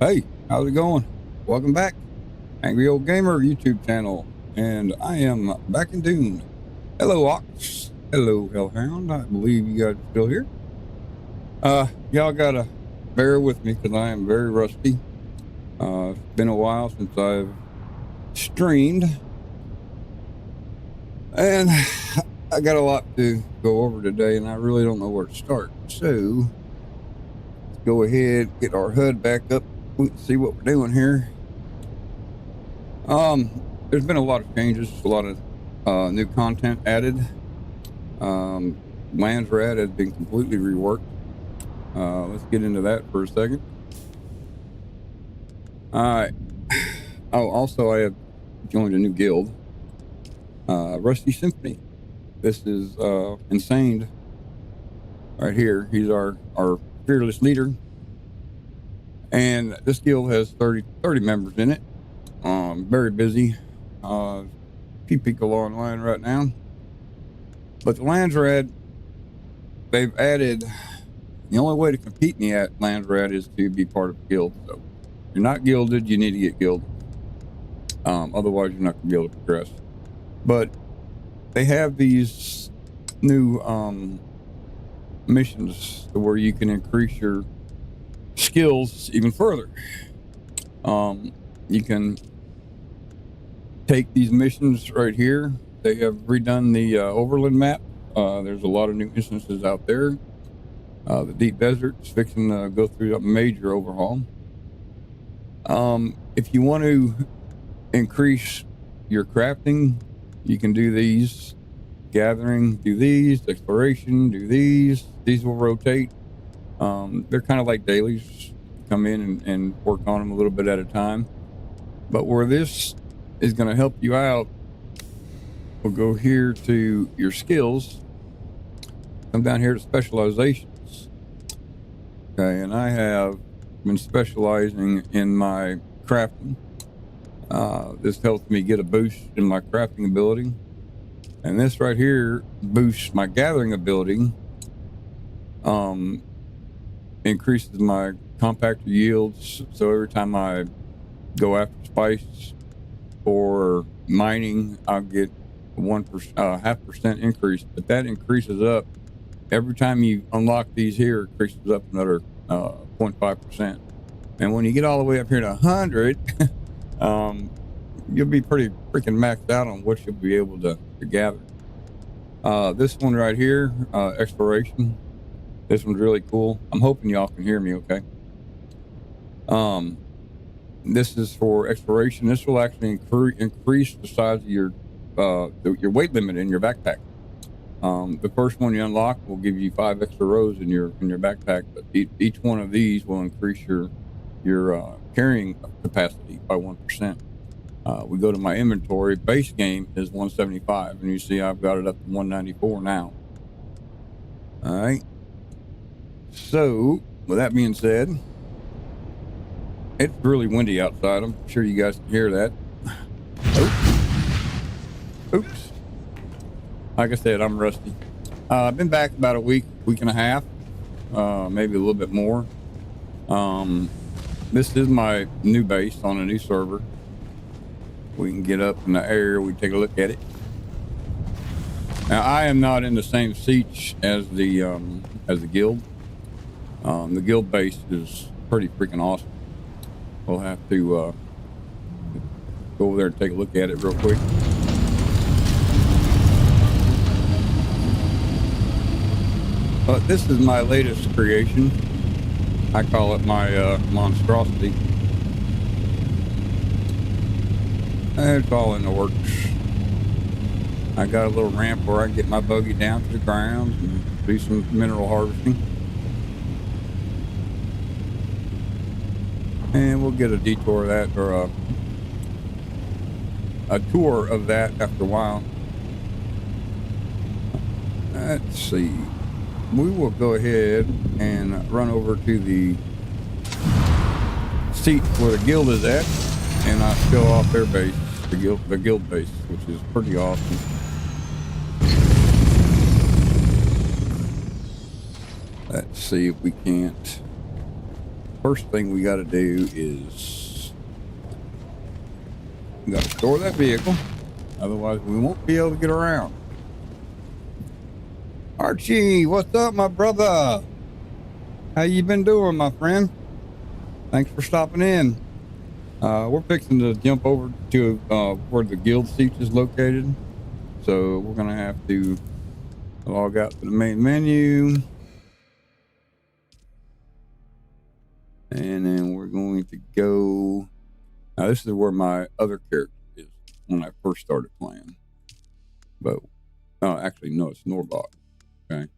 Hey, how's it going? Welcome back. Angry Old Gamer YouTube channel. And I am back in Dune. Hello, Ox. Hello, Hellhound. I believe you guys are still here. Y'all gotta bear with me because I am very rusty. It's been a while since I've streamed. And I got a lot to go over today and I really don't know where to start. So, let's go ahead, get our HUD back up. We can see what we're doing here. There's been a lot of changes, a lot of new content added. Landsrad has been completely reworked. Let's get into that for a second. Alright. Oh, also I have joined a new guild. Rusty Symphony. This is Insane right here. He's our fearless leader. And this guild has 30 members in it. Very busy. Few people online right now. But the Landsrad, they've added, the only way to compete in the Landsrad is to be part of a guild. So if you're not guilded, you need to get guilded. Otherwise you're not going to be able to progress. But they have these new missions where you can increase your skills even further. You can take these missions right here. They have redone the overland map. There's a lot of new instances out there. The deep desert is fixing to go through a major overhaul. If you want to increase your crafting, you can do these. Gathering, do these. Exploration, do these. These will rotate. They're kind of like dailies. Come in and work on them a little bit at a time. But where this is going to help you out, we'll go here to your skills. Come down here to specializations. Okay, and I have been specializing in my crafting. This helps me get a boost in my crafting ability. And this right here boosts my gathering ability. Increases my compactor yields. So every time I go after spice or mining, I'll get 1%, 0.5% increase. But that increases up every time you unlock these here. It increases up another 0.5%. And when you get all the way up here to 100, you'll be pretty freaking maxed out on what you'll be able to gather. This one right here, exploration. This one's really cool. I'm hoping y'all can hear me okay. This is for exploration. This will actually increase the size of your weight limit in your backpack. The first one you unlock will give you 5 extra rows in your backpack, but each one of these will increase your carrying capacity by 1%. We go to my inventory. Base game is 175, and you see I've got it up to 194 now. All right. So, with that being said, it's really windy outside. I'm sure you guys can hear that. Oops. Like I said, I'm rusty. I've been back about a week and a half, maybe a little bit more. This is my new base on a new server. We can get up in the air. We take a look at it. Now, I am not in the same seats as the guild. The guild base is pretty freaking awesome. We'll have to go over there and take a look at it real quick. But this is my latest creation. I call it my monstrosity. It's all in the works. I got a little ramp where I can get my buggy down to the ground and do some mineral harvesting. And we'll get a detour of that, or a tour of that after a while. Let's see. We will go ahead and run over to the seat where the guild is at, and I'll show off their base, the guild base, which is pretty awesome. Let's see if we can't First thing we got to do is we got to store that vehicle. Otherwise, we won't be able to get around. Archie, what's up, my brother? How you been doing, my friend? Thanks for stopping in. We're fixing to jump over to where the guild seat is located. So we're going to have to log out to the main menu. And then we're going to go. Now, this is where my other character is when I first started playing. But, actually, no, it's Norbot. Okay.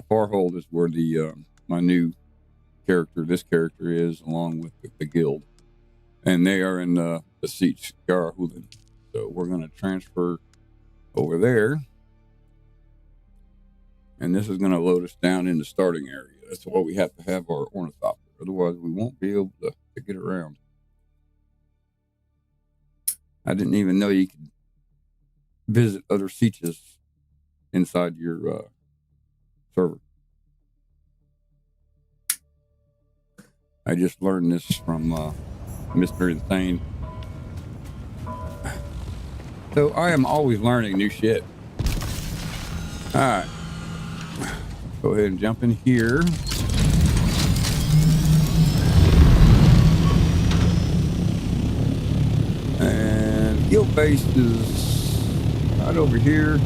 Farhold is where the my new character, this character is, along with the guild. And they are in the seat Garhulen. So we're going to transfer over there. And this is going to load us down in the starting area. That's why we have to have our ornithopter. Otherwise, we won't be able to get around. I didn't even know you could visit other sietches inside your server. I just learned this from Mr. Insane. So I am always learning new shit. All right. Go ahead and jump in here. And guild base is right over here.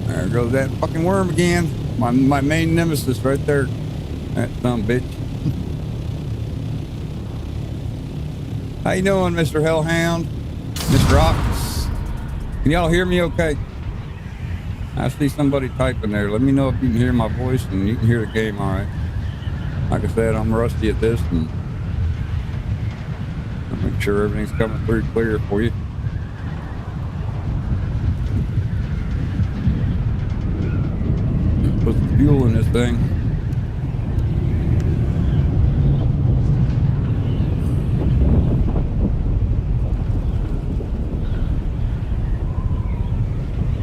There goes that fucking worm again. My main nemesis right there. That son of a bitch. How you doing, Mr. Hellhound? Mr. Ox? Can y'all hear me okay? I see somebody typing there. Let me know if you can hear my voice and you can hear the game all right. Like I said, I'm rusty at this, and I'll make sure everything's coming through clear for you. Put some fuel in this thing.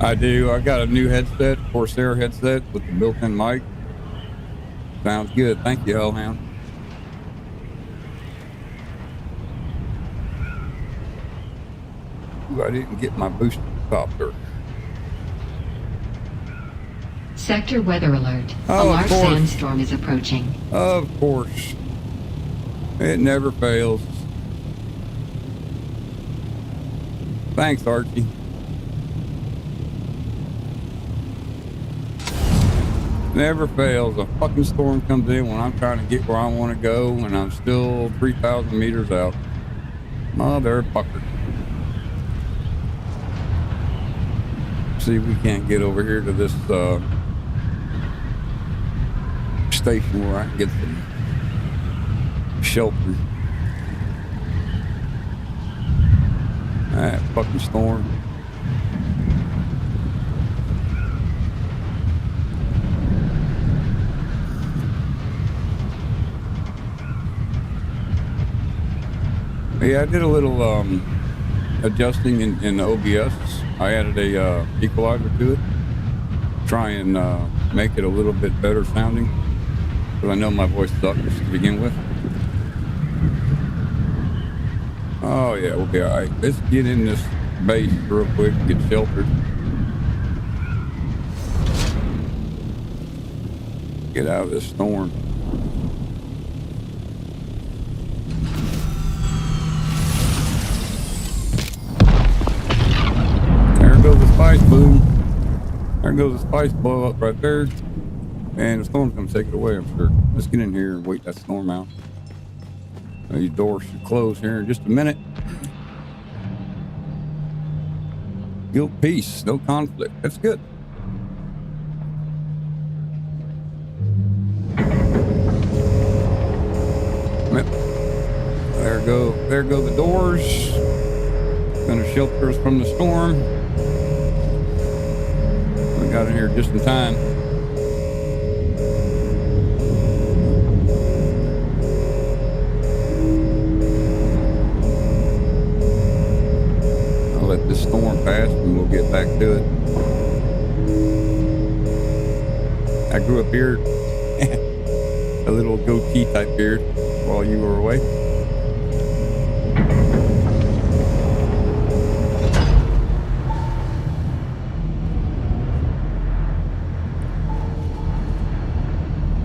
I do. I got a new headset, CORSAIR headset with the built-in mic. Sounds good. Thank you, Hellhound. Ooh, I didn't get my booster copter. Sector weather alert. A Oh, large sandstorm is approaching. Of course. It never fails. Thanks, Archie. Never fails. A fucking storm comes in when I'm trying to get where I want to go, and I'm still 3,000 meters out. Motherfucker. See if we can't get over here to this station where I can get some shelter. That fucking storm. Yeah, I did a little adjusting in the OBS. I added a equalizer to it. Try and make it a little bit better sounding. Because I know my voice sucks to begin with. Oh yeah, we'll be alright. Let's get in this base real quick, get sheltered. Get out of this storm. There goes the spice boom. There goes the spice blow up right there. And the storm's gonna take it away, I'm sure. Let's get in here and wait that storm out. These doors should close here in just a minute. Guild peace, no conflict. That's good. Yep. There go the doors. Gonna shelter us from the storm. We got in here just in time. I'll let this storm pass and we'll get back to it. I grew a beard, a little goatee type beard while you were away.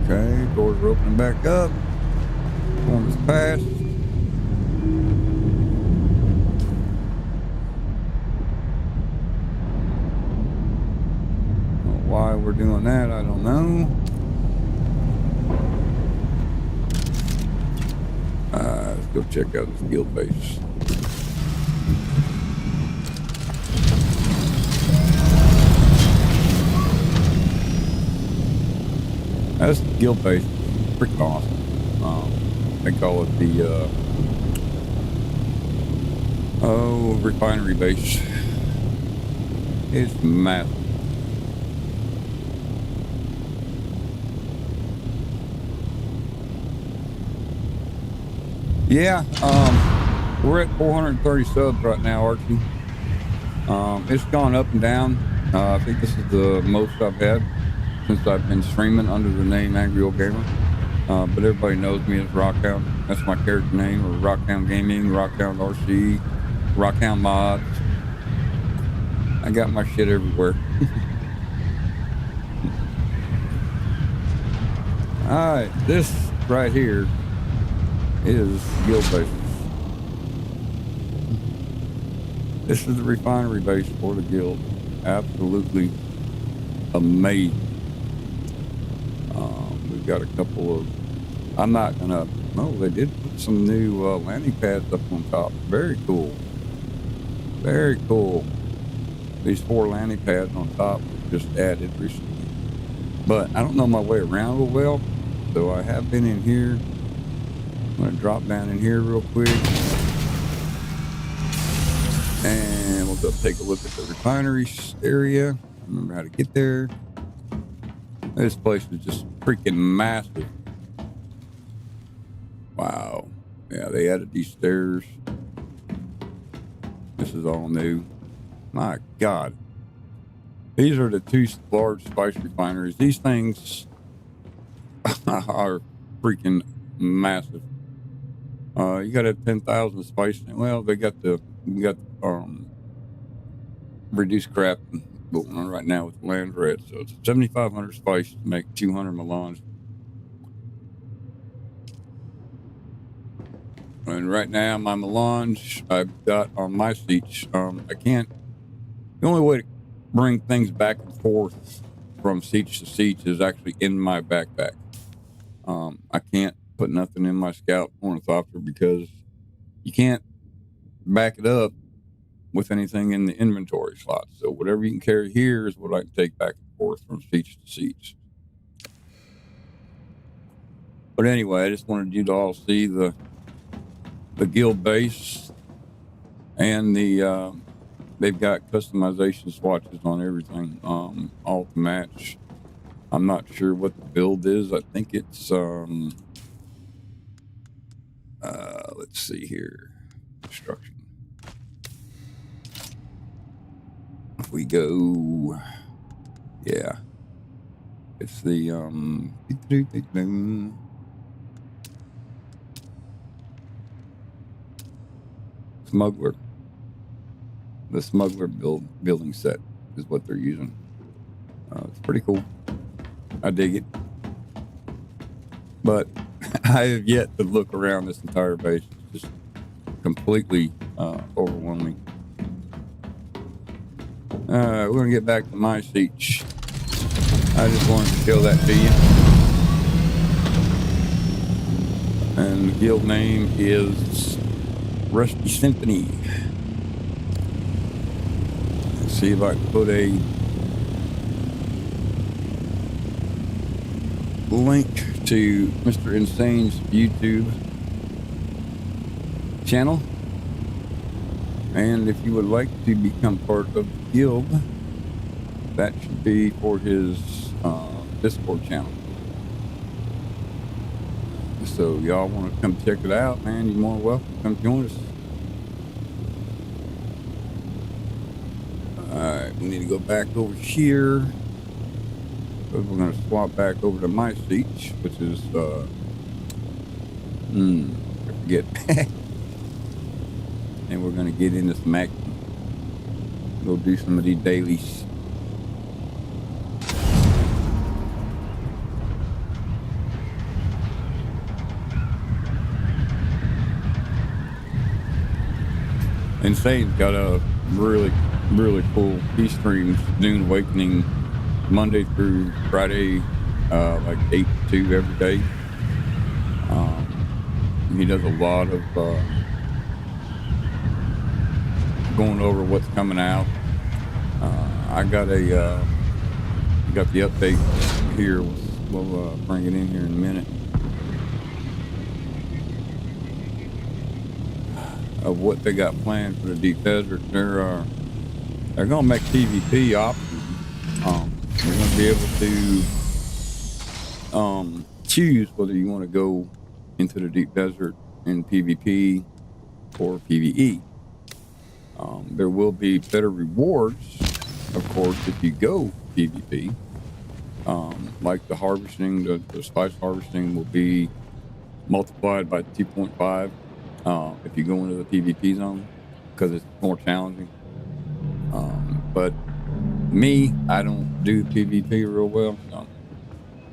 Okay, doors are opening back up. Storm is past. Why we're doing that, I don't know. Let's go check out this guild base. That's the guild base. Freaking awesome. They call it the refinery base. It's massive. Yeah, we're at 430 subs right now, Archie. It's gone up and down. I think this is the most I've had since I've been streaming under the name Angry Old Gamer. But everybody knows me as Rockhound. That's my character name, or Rockhound Gaming, Rockhound RC, Rockhound Mods. I got my shit everywhere. Alright, this right here is guild bases. This is the refinery base for the guild. Absolutely amazing. We've got a couple of, I'm not gonna, no, they did put some new landing pads up on top. Very cool. Very cool. These 4 landing pads on top were just added recently. But I don't know my way around real well, so I have been in here. I'm gonna drop down in here real quick. And we'll go take a look at the refinery area. Remember how to get there. This place is just freaking massive. Wow. Yeah, they added these stairs. This is all new. My God. These are the 2 large spice refineries. These things are freaking massive. You got to have 10,000 spice. Well, we got reduced crap going on right now with land red. So it's 7,500 spice to make 200 melange. And right now, my melange I've got on my seats. I can't. The only way to bring things back and forth from seats to seats is actually in my backpack. I can't put nothing in my scout ornithopter because you can't back it up with anything in the inventory slot. So whatever you can carry here is what I can take back and forth from seats to seats. But anyway, I just wanted you to all see the guild base, and the they've got customization swatches on everything, all to match. I'm not sure what the build is. I think it's let's see here, construction. If we go, yeah, it's the smuggler. The smuggler building set is what they're using. It's pretty cool. I dig it. But I have yet to look around this entire base. It's just completely overwhelming. We're going to get back to my siege. I just wanted to show that to you. And the guild name is Rusty Symphony. Let's see if I can put a link to Mr. Insane's YouTube channel. And if you would like to become part of the guild, that should be for his Discord channel. So y'all want to come check it out, man, you're more welcome. Come join us. Alright, we need to go back over here. So we're going to swap back over to my seats, which is, I forget. And we're going to get into some action. Go do some of these dailies. Insane's got a really cool he streams DUNE Awakening Monday through Friday, like 8 to 2 every day. He does a lot of going over what's coming out. I got the update here. We'll bring it in here in a minute. Of what they got planned for the deep desert. They're gonna make PvP optional. You're gonna be able to choose whether you want to go into the deep desert in PvP or PvE. There will be better rewards, of course, if you go PvP. Like the harvesting, the spice harvesting will be multiplied by 2.5 if you go into the PvP zone, because it's more challenging. But me, I don't do PvP real well, so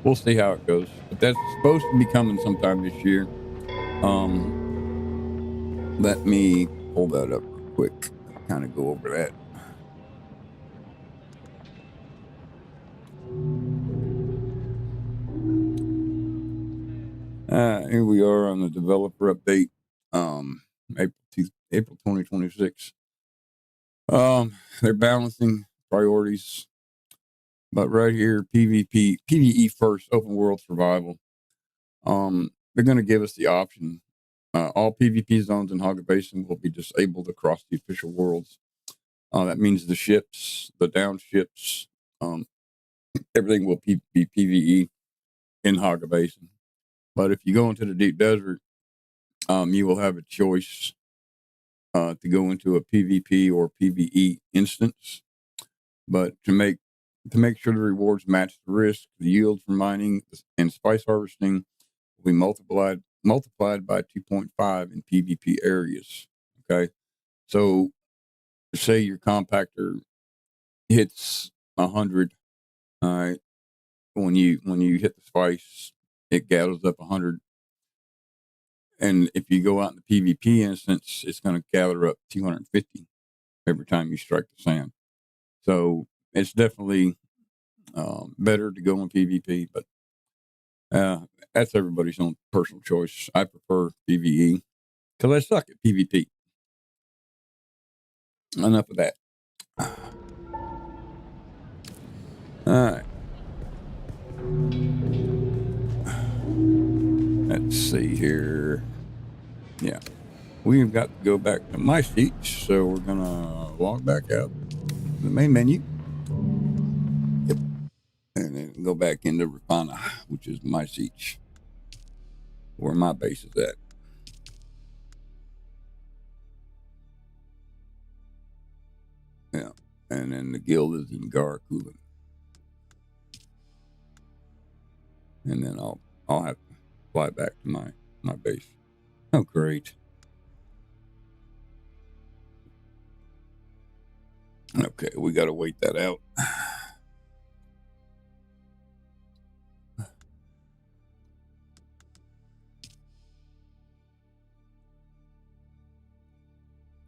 we'll see how it goes. But that's supposed to be coming sometime this year. Let me pull that up real quick, kind of go over that. Here we are on the developer update, April 2026. They're balancing priorities, but right here, PvE first, open world survival. They're going to give us the option. All PvP zones in Hogger Basin will be disabled across the official worlds. That means the ships, the down ships, everything will be PvE in Hogger Basin. But if you go into the deep desert, you will have a choice to go into a PvP or PvE instance. But to make sure the rewards match the risk, the yield from mining and spice harvesting will be multiplied by 2.5 in PvP areas. Okay, so say your compactor hits 100. All right, when you hit the spice, it gathers up 100. And if you go out in the PvP instance, it's going to gather up 250 every time you strike the sand. So it's definitely better to go in PvP, but that's everybody's own personal choice. I prefer PvE because I suck at PvP. Enough of that. All right. Let's see here. Yeah. We've got to go back to my seats, so we're going to log back out to the main menu. Yep. And then go back into Refana, which is my seats, where my base is at. Yeah. And then the guild is in Garakulan. And then I'll have to fly back to my base. Oh, great. Okay, we got to wait that out.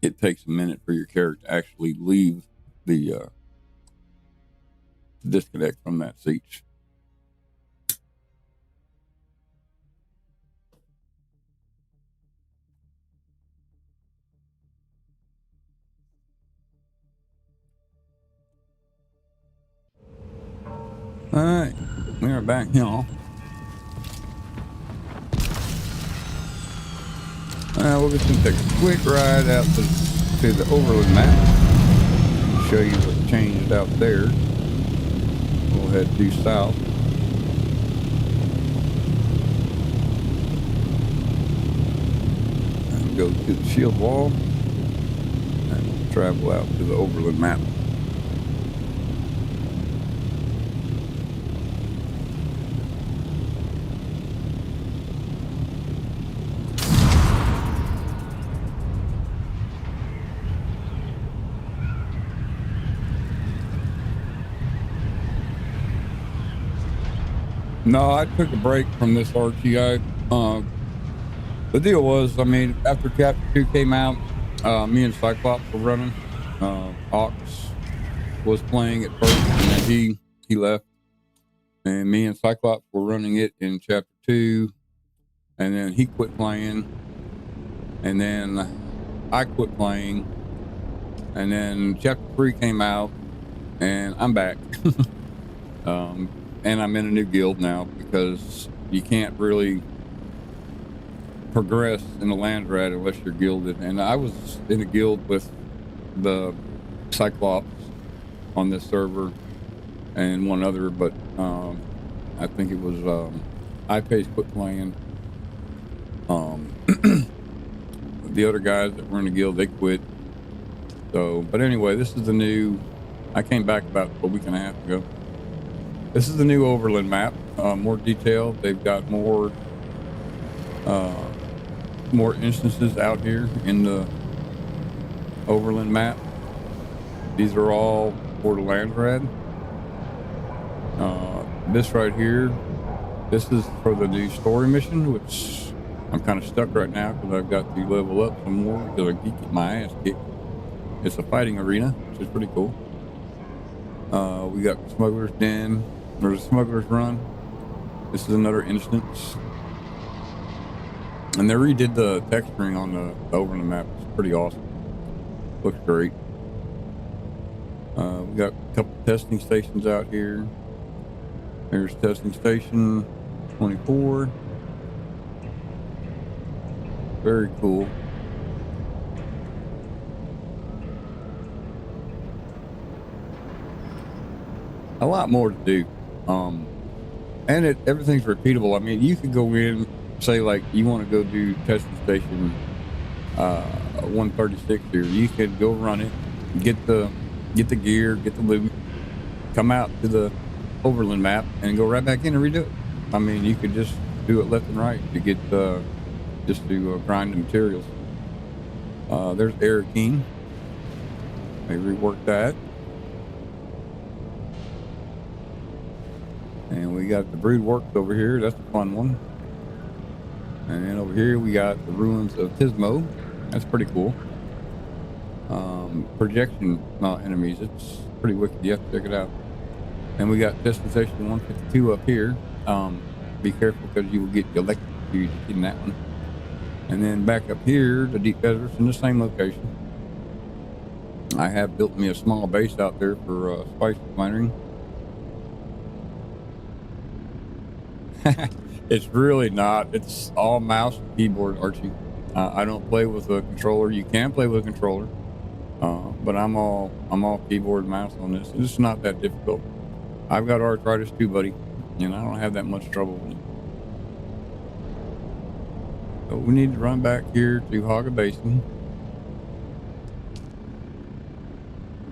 It takes a minute for your character to actually leave the disconnect from that seat. All right, we are back here. We're just going to take a quick ride out to the overland map. Show you what's changed out there. We'll head due south. And go to the shield wall. And we'll travel out to the overland map. No, I took a break from this RTI. The deal was, I mean, after Chapter 2 came out, me and Cyclops were running. Ox was playing at first, and then he left. And me and Cyclops were running it in Chapter 2, and then he quit playing. And then I quit playing. And then Chapter 3 came out, and I'm back. And I'm in a new guild now because you can't really progress in the land rat unless you're gilded. And I was in a guild with the Cyclops on this server and one other, but I think it was iPace quit playing. The other guys that were in the guild, they quit. So, but anyway, this is the new. I came back about a week and a half ago. This is the new Overland map, more detailed. They've got more instances out here in the Overland map. These are all for the Landrad. This right here, this is for the new story mission, which I'm kind of stuck right now because I've got to level up some more because I keep getting my ass kicked. It's a fighting arena, which is pretty cool. We got Smuggler's Den. There's a Smuggler's Run. This is another instance. And they redid the texturing on the Overland map. It's pretty awesome. Looks great. We got a couple testing stations out here. There's testing station 24. Very cool. A lot more to do. And everything's repeatable. I mean, you could go in, say like you want to go do testing station 136 here. You could go run it, get the gear, get the loot, come out to the Overland map and go right back in and redo it. I mean, you could just do it left and right to get just to grind the materials. There's Air King. They reworked that. And we got the Brood Works over here. That's a fun one. And then over here we got the Ruins of Tismo. That's pretty cool. Projection enemies. It's pretty wicked. You have to check it out. And we got Testing Station 152 up here. Be careful because you will get electrocuted in that one. And then back up here, the Deep Deserts in the same location. I have built me a small base out there for spice refinery. It's really not. It's all mouse and keyboard, Archie. I don't play with a controller. You can play with a controller, but I'm all keyboard and mouse on this. It's not that difficult. I've got arthritis too, buddy, and I don't have that much trouble with it. So we need to run back here to Hogga Basin.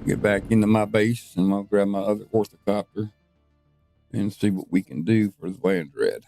Get back into my base, and I'll grab my other orthocopter and see what we can do for the land dread.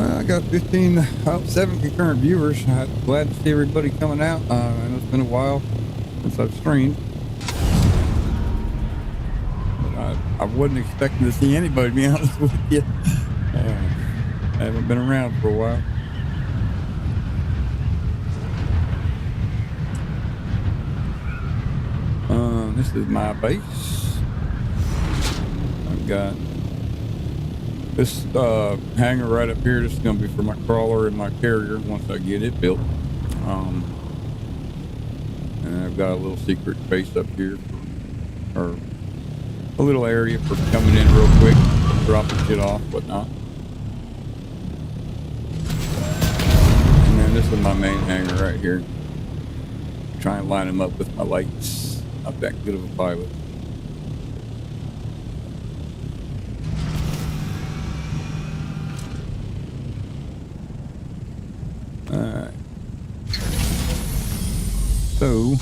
I got 7 concurrent viewers. I'm glad to see everybody coming out. I know it's been a while since I've streamed. But I wasn't expecting to see anybody, to be honest with you. I haven't been around for a while. This is my base. I've got this hangar right up here. This is going to be for my crawler and my carrier once I get it built. And I've got a little secret base up here, or a little area for coming in real quick, dropping shit off, whatnot. And then this is my main hangar right here. Try and line them up with my lights. Not that good of a pilot. Alright. So,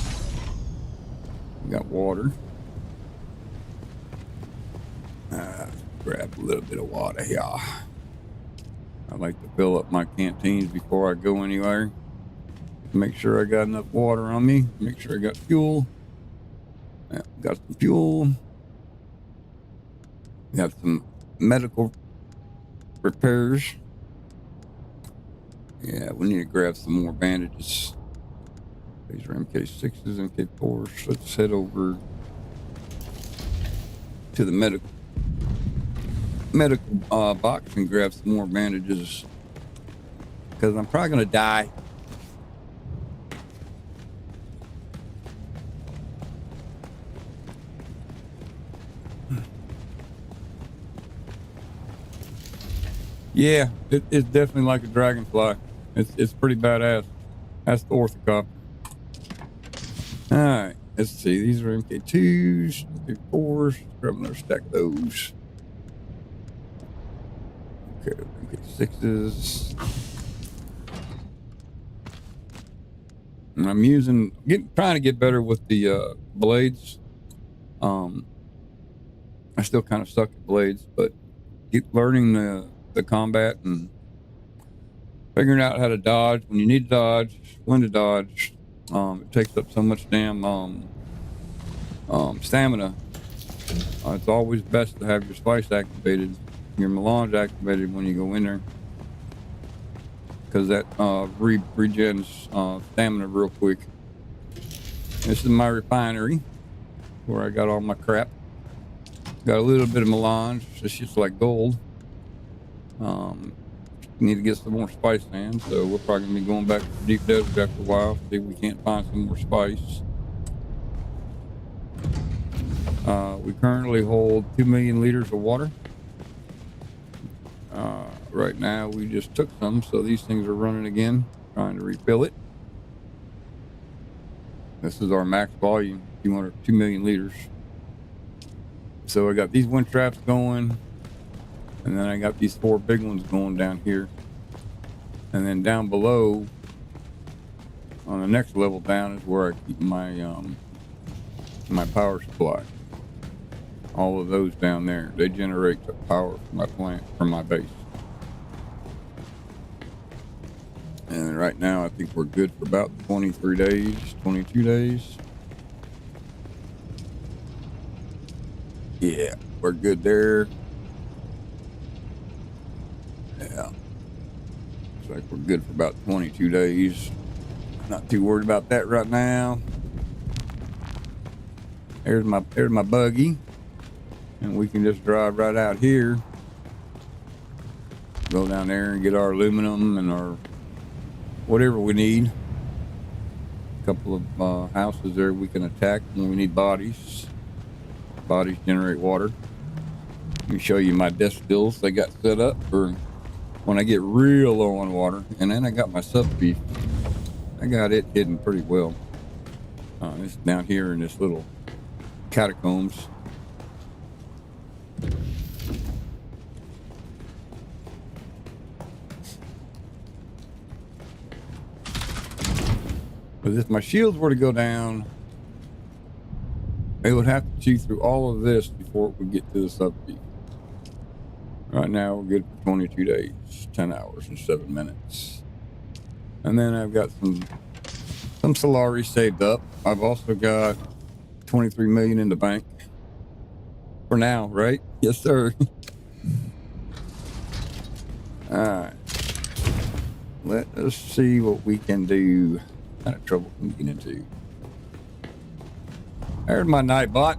we got water. Grab a little bit of water here. I like to fill up my canteens before I go anywhere. Make sure I got enough water on me. Make sure I got fuel. Yeah, got some fuel. Got some medical repairs. Yeah, we need to grab some more bandages. These are MK6s, MK4s. Let's head over to the medical box and grab some more bandages, because I'm probably gonna die. Yeah, it's definitely like a dragonfly. It's pretty badass. That's the orthocopter. All right, let's see. These are MK2s, MK4s. Grab another stack of those. Okay, MK6s. And I'm trying to get better with the blades. I still kind of suck at blades, but learning the combat and figuring out how to dodge when you need to dodge, when to dodge. It takes up so much damn stamina. It's always best to have your spice activated, your melange activated when you go in there, because that regens stamina real quick. This is my refinery where I got all my crap. Got a little bit of melange. It's just like gold. Need to get some more spice in, so we're probably gonna be going back to the deep desert after a while. See if we can't find some more spice. We currently hold 2 million liters of water. Right now we just took some, so these things are running again, trying to refill it. This is our max volume, 2 million liters. So I got these wind traps going, and then I got these 4 big ones going down here. And then down below, on the next level down, is where I keep my my power supply. All of those down there, they generate the power from my plant, from my base. And right now, I think we're good for about 23 days, 22 days. Yeah, we're good there. Yeah. Looks like we're good for about 22 days. Not too worried about that right now. There's my buggy. And we can just drive right out here. Go down there and get our aluminum and our whatever we need. A couple of houses there we can attack when we need bodies. Bodies generate water. Let me show you my desk stills they got set up for when I get real low on water. And then I got my sub beef. I got it hidden pretty well. It's down here in this little catacombs. But if my shields were to go down, they would have to chew through all of this before it would get to the sub beef. Right now we're good for 22 days, 10 hours and 7 minutes. And then I've got some Solari saved up. I've also got 23 million in the bank. For now, right? Yes, sir. All right. Let us see what we can do. What kind of trouble can we get into? There's my Nightbot.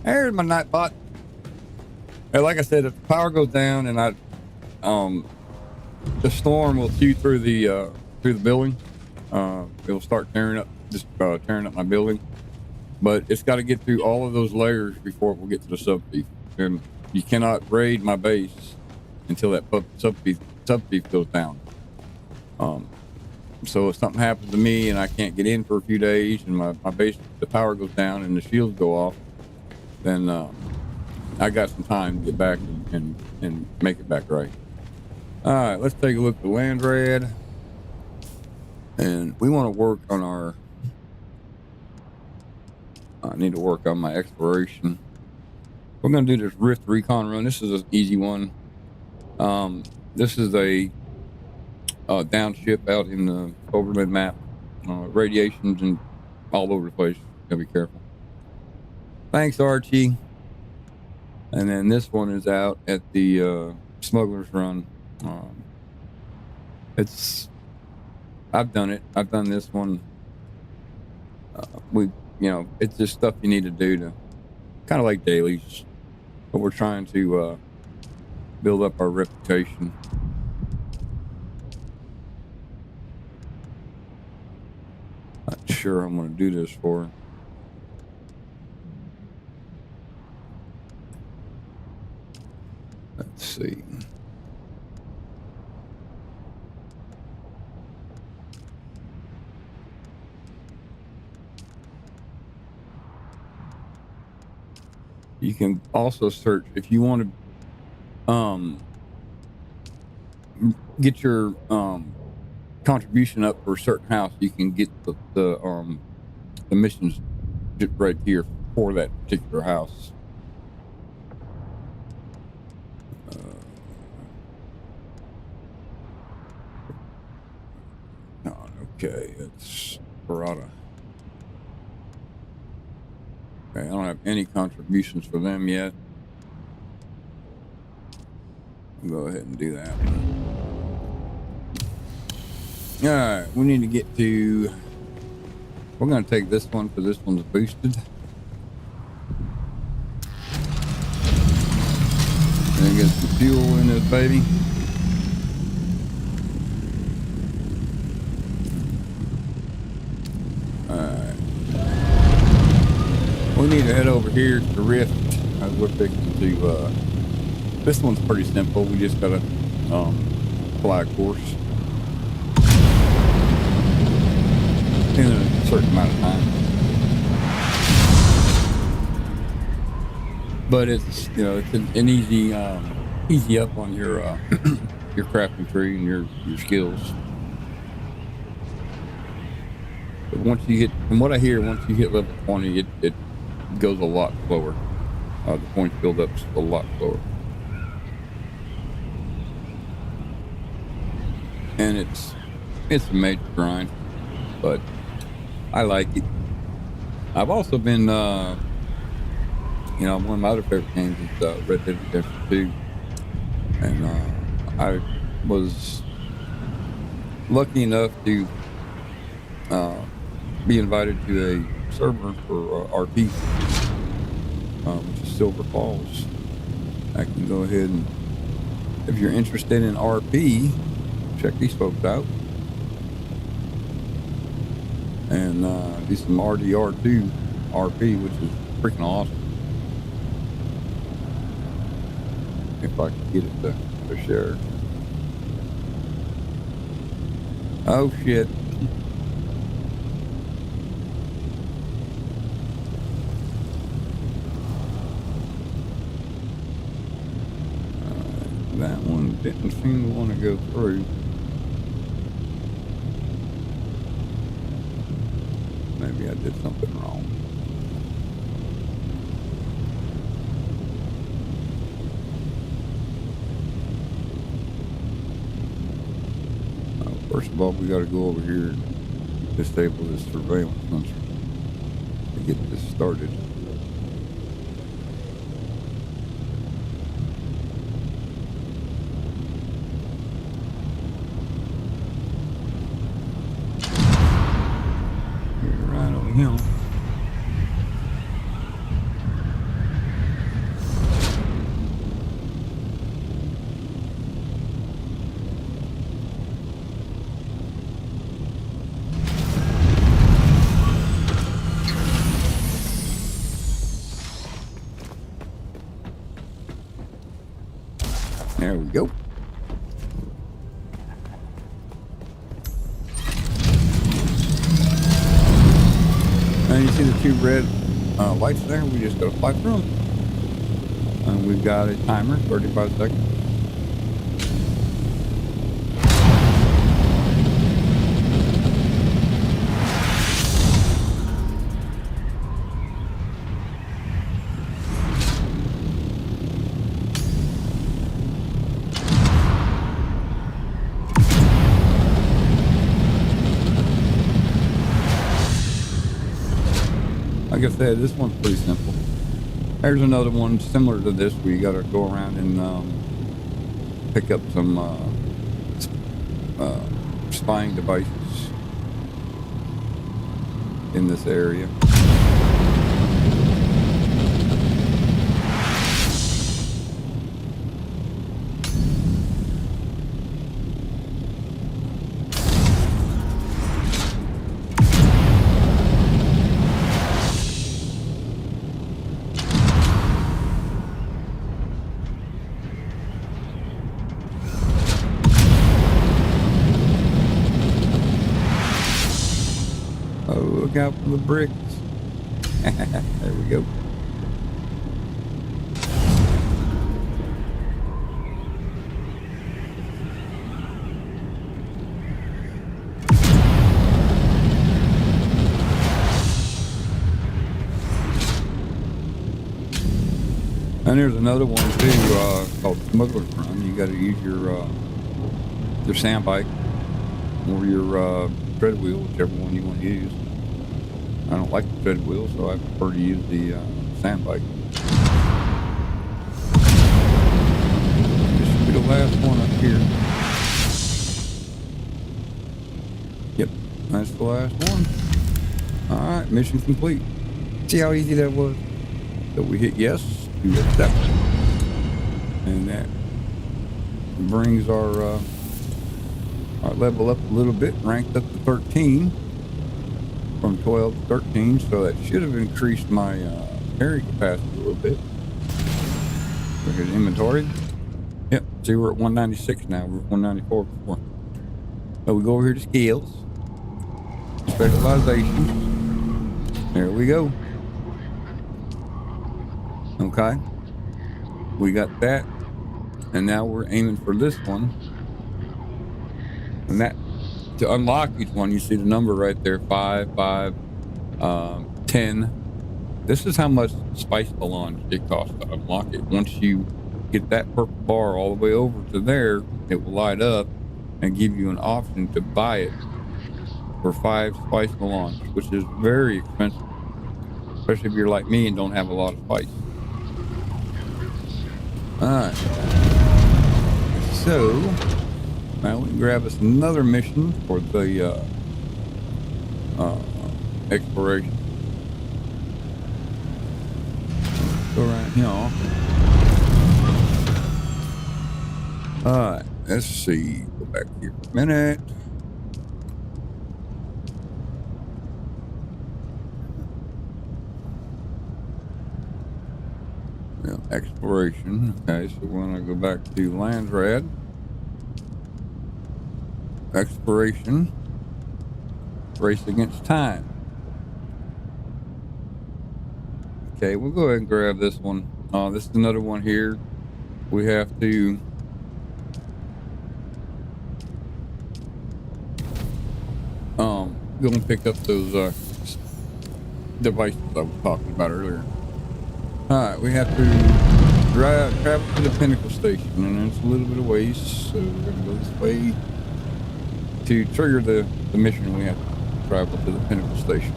There's my Nightbot. And like I said, if the power goes down and the storm will chew through the building, it'll start tearing up my building. But it's got to get through all of those layers before it will get to the sub beef. And you cannot raid my base until that sub beef goes down. So if something happens to me and I can't get in for a few days and my base, the power goes down and the shields go off, then I got some time to get back and make it back right. All right, let's take a look at the land rad. And we want to work on our, I need to work on my exploration. We're going to do this Rift Recon run. This is an easy one. This is a downship out in the Overland map. Radiations and all over the place. Gotta be careful. Thanks, Archie. And then this one is out at the Smuggler's Run. I've done it. I've done this one. It's just stuff you need to do to kind of like dailies, but we're trying to build up our reputation. Not sure I'm going to do this for. Let's see. You can also search if you want to get your contribution up for a certain house. You can get the missions right here for that particular house. Okay, it's Parada. Okay, I don't have any contributions for them yet. I'll go ahead and do that. All right, we need to get to. We're going to take this one because this one's boosted. And get some fuel in this baby. We need to head over here to Rift. We're fixing to. This one's pretty simple. We just gotta fly a course in a certain amount of time. But it's it's an easy easy up on your your crafting tree and your skills. But once you get, from what I hear, once you hit level 20, it goes a lot slower. The points build up a lot slower. And it's a major grind, but I like it. I've also been, one of my other favorite games is Red Dead Redemption 2. And I was lucky enough to be invited to a server for RP, which is Silver Falls. I can go ahead and, if you're interested in RP, check these folks out and do some RDR2 RP, which is freaking awesome. If I can get it to share. Oh shit. That one didn't seem to want to go through. Maybe I did something wrong. First of all, we got to go over here and disable this surveillance sensor to get this started. Right over here. There we go. And you see the two red lights there? We just got to fly through them. And we've got a timer, 35 seconds. Like I said, this one's pretty simple. There's another one similar to this where you got to go around and pick up some spying devices in this area. Look out for the bricks. There we go. And there's another one too, called Smuggler's Run. You got to use your sand bike or your tread wheel, whichever one you want to use. I don't like the tread wheel, so I prefer to use the sand bike. This should be the last one up here. Yep, that's the last one. Alright, mission complete. See how easy that was? So we hit yes to accept. And that brings our level up a little bit, ranked up to 13. From 12 to 13, so that should have increased my carry capacity a little bit. Look at inventory. Yep, see we're at 196 now. We were 194 before. So we go over here to skills, specialization. There we go. Okay, we got that, and now we're aiming for this one, and that. To unlock each one, you see the number right there, 5, 5, 10. This is how much spice ballons it costs to unlock it. Once you get that purple bar all the way over to there, it will light up and give you an option to buy it for 5 spice ballons, which is very expensive, especially if you're like me and don't have a lot of spice. Alright. So now we can grab us another mission for the exploration. Go right here. Alright, let's see. Go back here for a minute. Yeah, exploration. Okay, so we're gonna go back to Landrad. Exploration, race against time. Okay, we'll go ahead and grab this one. This is another one here. We have to go and pick up those devices I was talking about earlier. Alright, we have to travel to the Pinnacle Station, and it's a little bit of ways, so we're gonna go this way. To trigger the mission, we have to travel to the Pinnacle Station.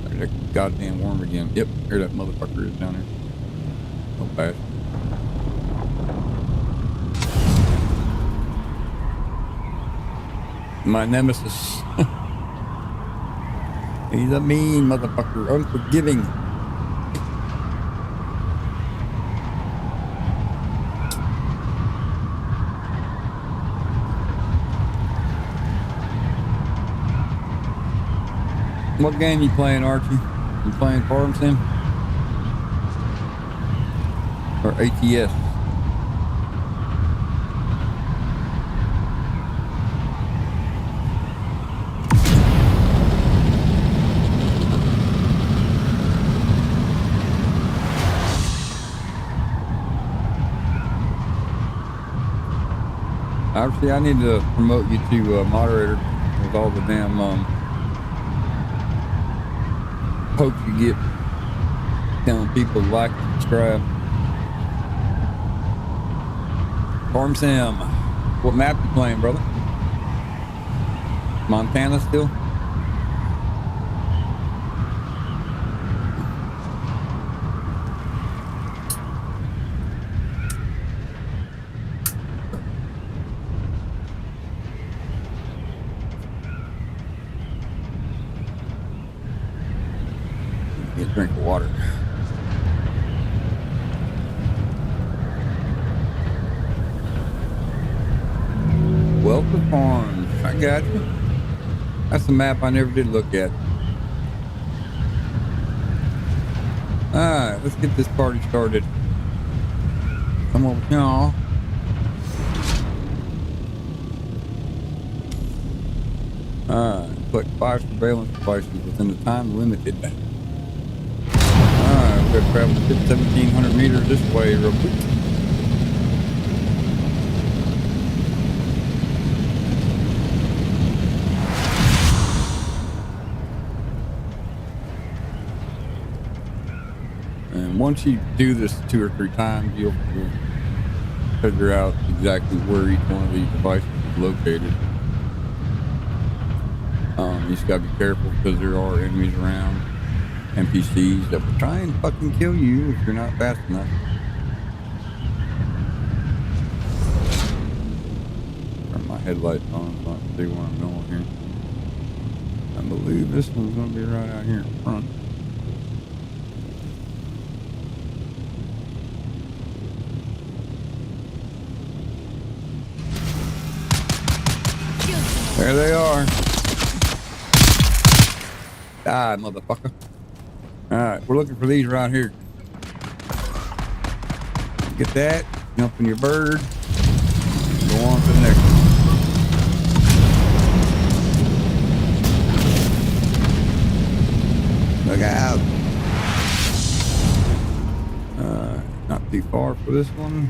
There's that goddamn worm again. Yep, here that motherfucker is down there. Oh, bad. My nemesis. He's a mean motherfucker, unforgiving. What game you playing, Archie? You playing Farm Sim? Or ATS? Actually, I need to promote you to moderator with all the damn hopes you get telling people to like and subscribe. Farm Sim. What map you playing, brother? Montana still? Get a drink of water. Welcome Farms. I got you. That's the map I never did look at. Alright, let's get this party started. Come on, y'all. Collect 5 surveillance devices within the time limited. Alright, we're gonna travel 1,700 meters this way real quick. And once you do this 2 or 3 times, you'll figure out exactly where each one of these devices is located. You just gotta be careful because there are enemies around, NPCs that will try and fucking kill you if you're not fast enough. Turn my headlights on so I can see where I'm going here. I believe this one's gonna be right out here in front. There they are. Die, motherfucker. Alright, we're looking for these right here. Get that, jump in your bird, go on to the next one. Look out. Not too far for this one.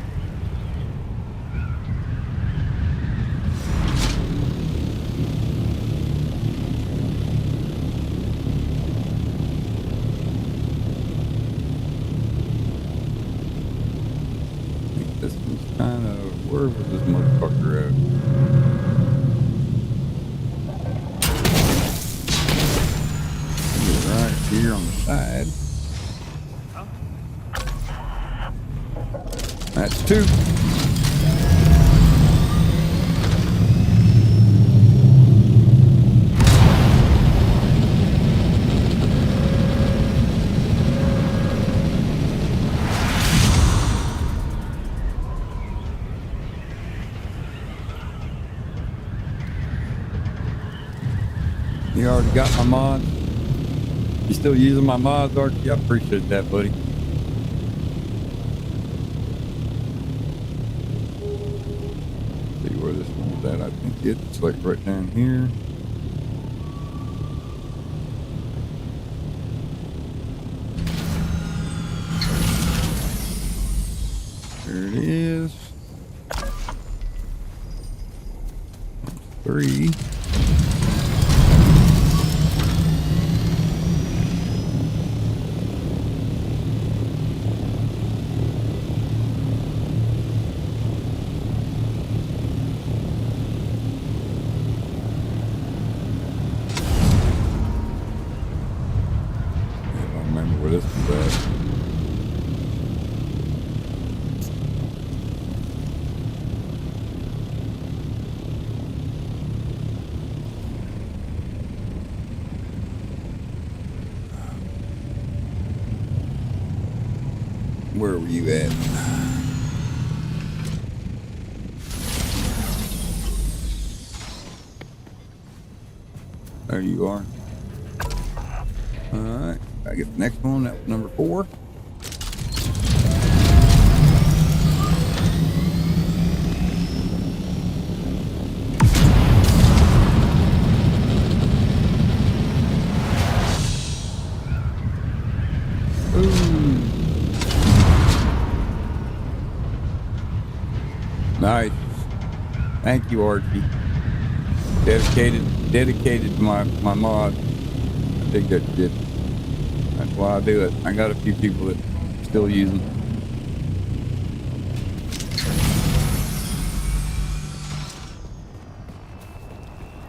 Where was this motherfucker at? Right here on the side. That's 2. You already got my mods. You still using my mods, Archie? I appreciate that, buddy. See where this one's at. I think it's like right down here. There it is. 3. Where were you at? There you are. Alright, I get the next one. That was number 4. Nice. Thank you, Archie. Dedicated to my mod. I dig that shit. That's why I do it. I got a few people that still use them.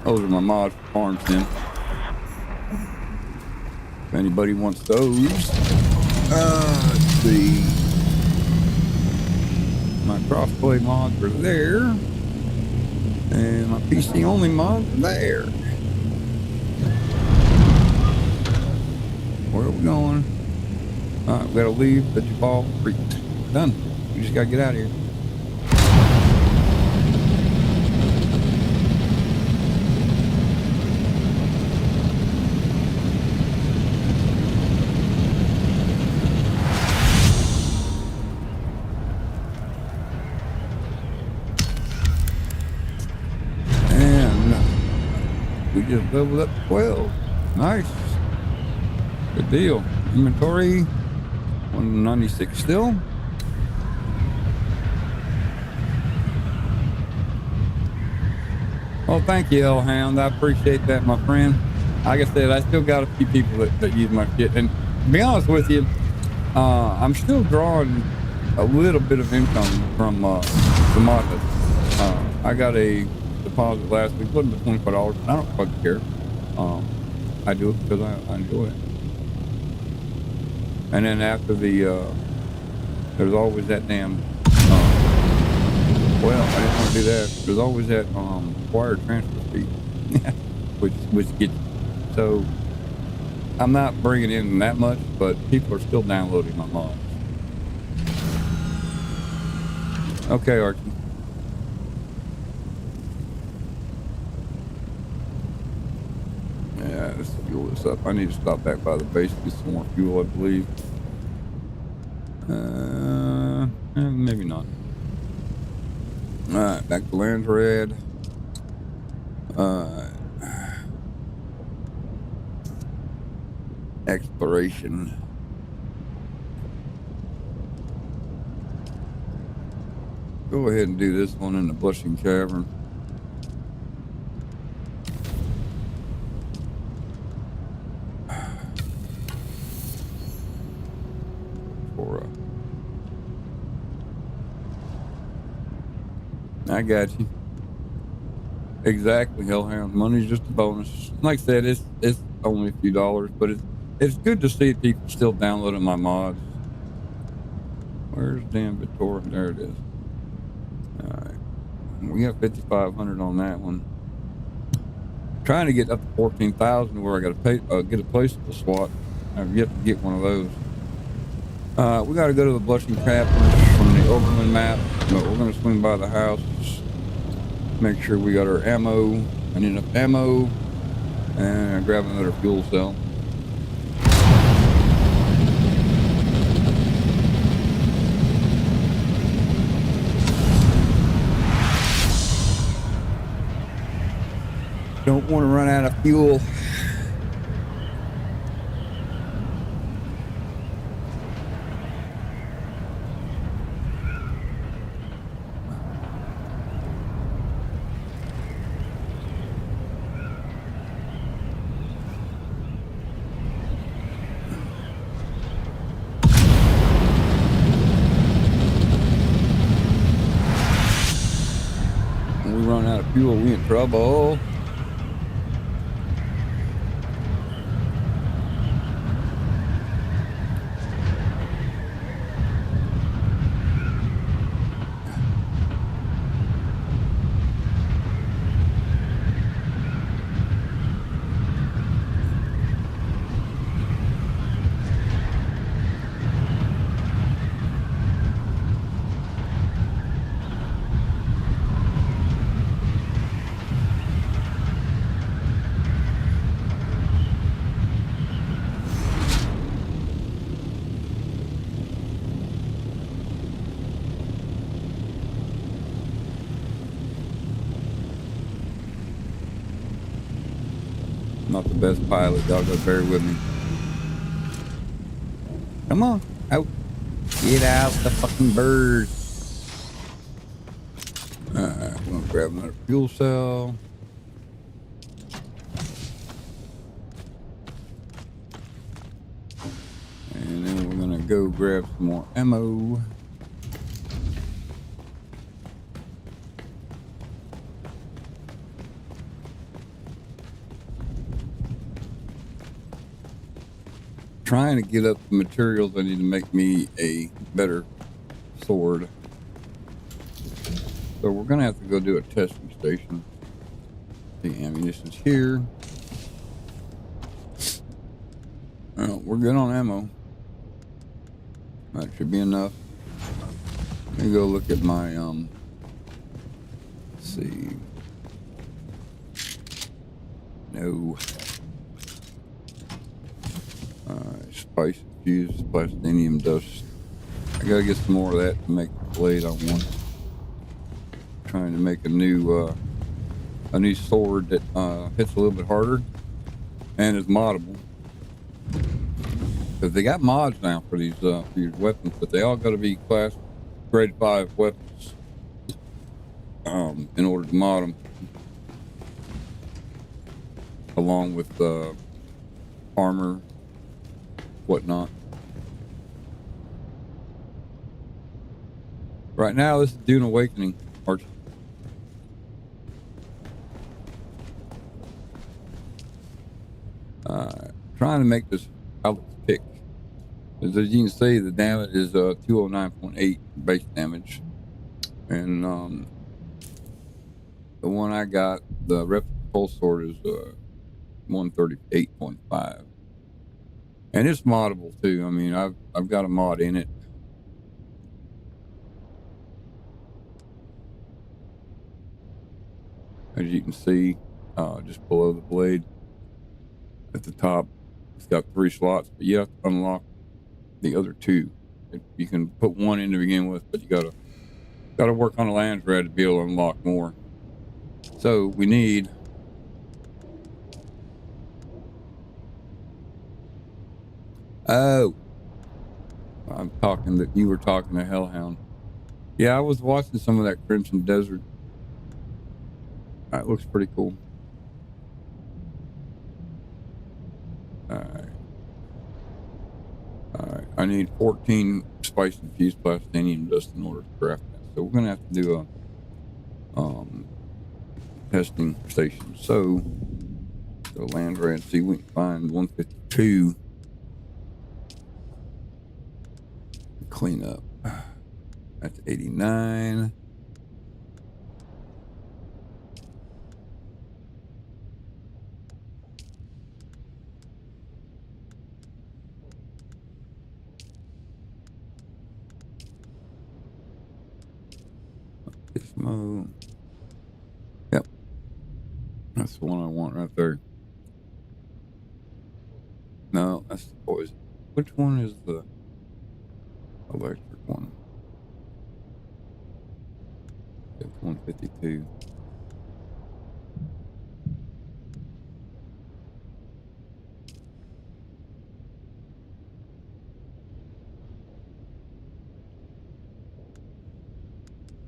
Those are my mods for Farm Sim. If anybody wants those, let's see. My crossplay mods are there, and my PC only mods are there. Where are we going? All right, we gotta leave the Jabal Creek. Done. We just gotta get out of here. We just leveled up 12. Nice. Good deal. Inventory 196 still. Well, thank you, L-Hound. I appreciate that, my friend. Like I said, I still got a few people that use my shit. And to be honest with you, I'm still drawing a little bit of income from the market. I got a deposit last week, wasn't but $25, but I don't fucking care. I do it because I enjoy it. And then after the there's always that damn well, I didn't want to do that. There's always that required transfer fee, which gets, so I'm not bringing in that much, but people are still downloading my mods. Okay, Archie. Yeah, let's fuel this up. I need to stop back by the base to get some more fuel, I believe. Maybe not. Alright, back to Land's Red. Exploration. Go ahead and do this one in the Blushing Cavern. I got you. Exactly, Hellhound. Money's just a bonus. Like I said, it's only a few dollars, but it's good to see people still downloading my mods. Where's damn BitTorrent? There it is. All right, we got 5,500 on that one. Trying to get up to 14,000 where I got to pay get a placeable slot. I've yet to get one of those. We got to go to the Blushing Caverns from the Overland map, but we're going to swing by the house, make sure we got our ammo. I need enough ammo, and grab another fuel cell. Don't want to run out of fuel. When we run out of fuel, we in trouble. Not the best pilot, y'all gotta bear with me. Come on, out. Get out the fucking bird. Alright, we're gonna grab another fuel cell. And then we're gonna go grab some more ammo. Trying to get up the materials I need to make me a better sword. So we're gonna have to go do a testing station. The ammunition's here. Well, we're good on ammo. That should be enough. Let me go look at my, let's see. No. Spice infused plastinium dust. I gotta get some more of that to make the blade I want. Trying to make a new sword that hits a little bit harder and is moddable. Because they got mods now for these weapons, but they all got to be class grade 5 weapons in order to mod them, along with armor, whatnot. Right now, this is DUNE Awakening, Archie. Trying to make this Alex pick. As you can see, the damage is 209.8 base damage, and the one I got, the replica pulse sword, is 138.5, and it's moddable too. I mean, I've got a mod in it. As you can see, just below the blade at the top, it's got 3 slots, but you have to unlock the other 2. You can put one in to begin with, but you gotta work on a land red to be able to unlock more. So we need I'm talking that you were talking to Hellhound. Yeah, I was watching some of that Crimson Desert. That looks pretty cool. Alright. I need 14 spice infused plastinium dust in order to craft that. So we're gonna have to do a testing station. So go land red, see if we can find 152. Clean up. That's 89. Gizmo. Yep. That's the one I want right there. No, that's the poison. Which one is the electric one? It's 152.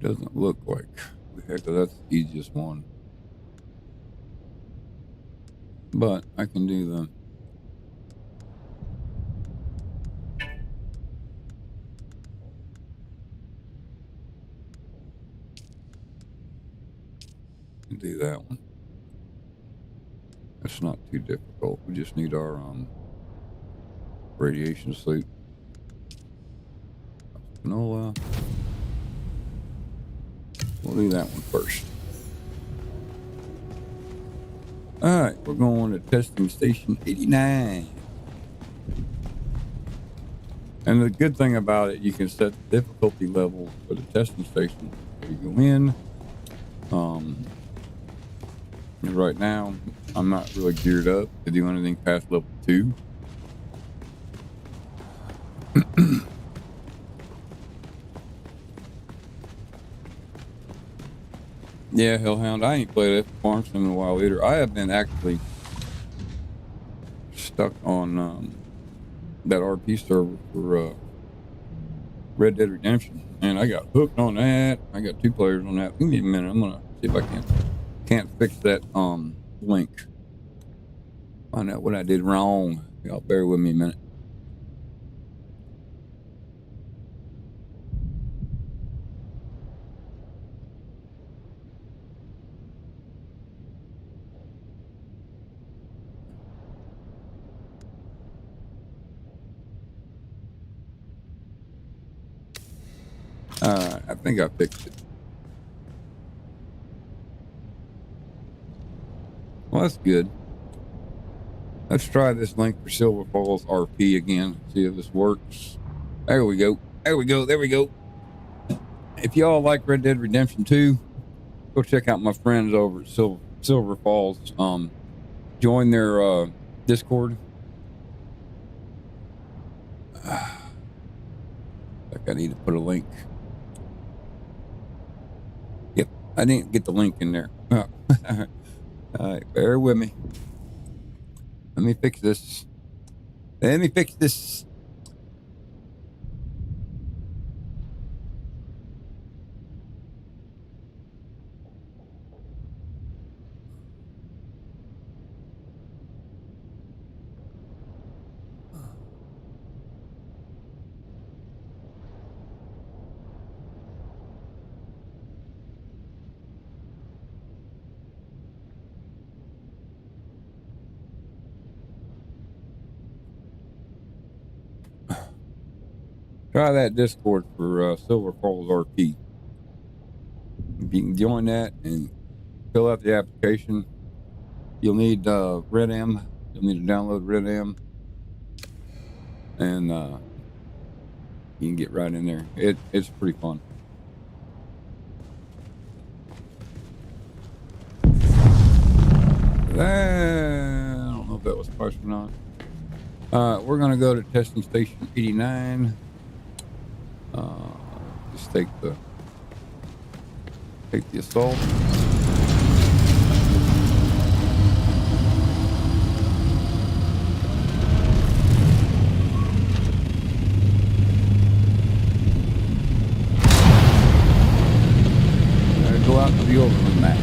Doesn't look like. Heck, that's the easiest one. But I can do the that one. That's not too difficult. We just need our radiation suit. Canola. We'll do that one first. Alright, we're going to testing station 89. And the good thing about it, you can set the difficulty level for the testing station. You go in. Right now, I'm not really geared up to do anything past level 2. Yeah, Hellhound, I ain't played F Farms in a while either. I have been actually stuck on that RP server for Red Dead Redemption, and I got hooked on that. I got 2 players on that. Give me a minute. I'm gonna see if I can't fix that link. Find out what I did wrong. Y'all bear with me a minute. I think I fixed it. Well, that's good. Let's try this link for Silver Falls RP again. See if this works. There we go. There we go. There we go. If y'all like Red Dead Redemption 2, go check out my friends over at Silver Falls. Join their Discord. Like I need to put a link. Yep, I didn't get the link in there. All right, bear with me. Let me fix this. Let me fix this. Try that Discord for Silver Falls RP. If you can join that and fill out the application, you'll need RedM. You'll need to download RedM, and you can get right in there. It's pretty fun. I don't know if that was pushed or not. We're gonna go to testing station 89. Just take the assault. Go out to the overland map.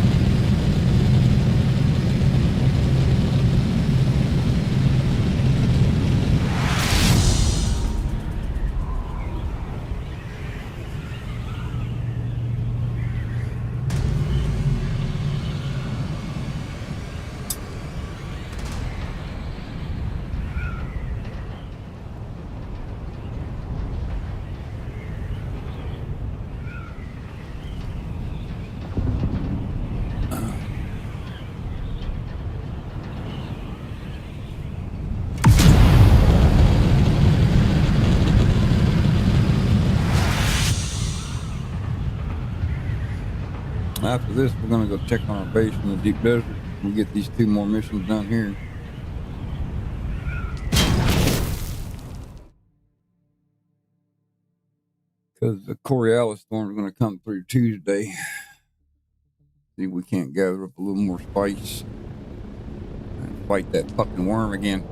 After this, we're going to go check on our base in the deep desert and get these 2 more missions done here. Because the Coriolis storm is going to come through Tuesday. See if we can't gather up a little more spice and fight that fucking worm again.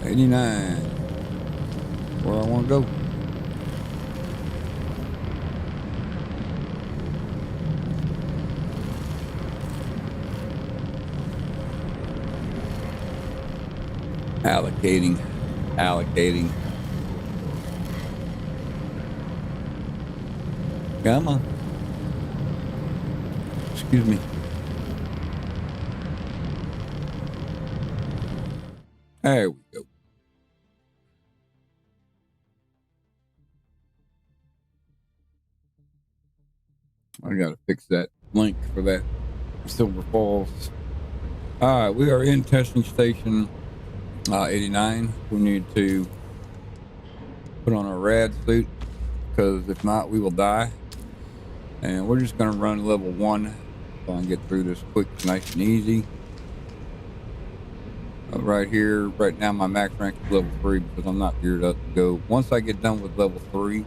'89, where I want to go. Allocating. Come on. Excuse me. There we go. I gotta fix that link for that Silver Falls. All right, we are in testing station 89. We need to put on our rad suit, because if not, we will die. And we're just gonna run level 1 so I can get through this quick, nice and easy. Right here, right now, my max rank is level 3 because I'm not geared up to go. Once I get done with level 3,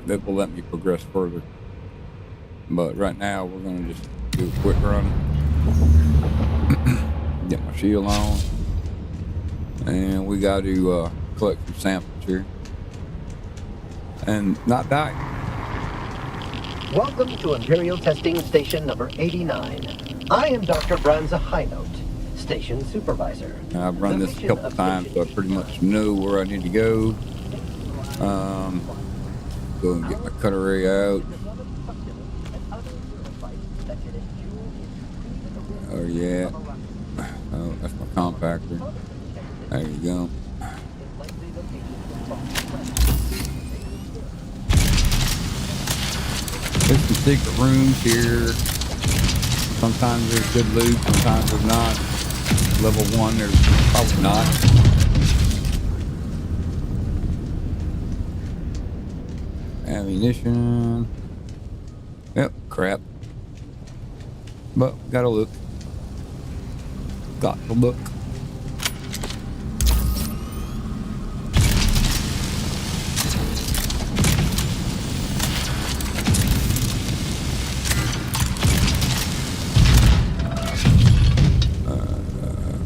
that will let me progress further. But right now, we're going to just do a quick run. Get my shield on. And we got to collect some samples here. And not die. Welcome to Imperial Testing Station number 89. I am Dr. Branza Highnote, Station Supervisor. I've run this a couple times, so I pretty much know where I need to go. Go and get my cutter ray out. Oh yeah. Oh, that's my compactor. There you go. secret rooms here. Sometimes there's good loot, sometimes there's not. Level 1, there's probably not. Ammunition. Yep, crap. But gotta look. Got to look.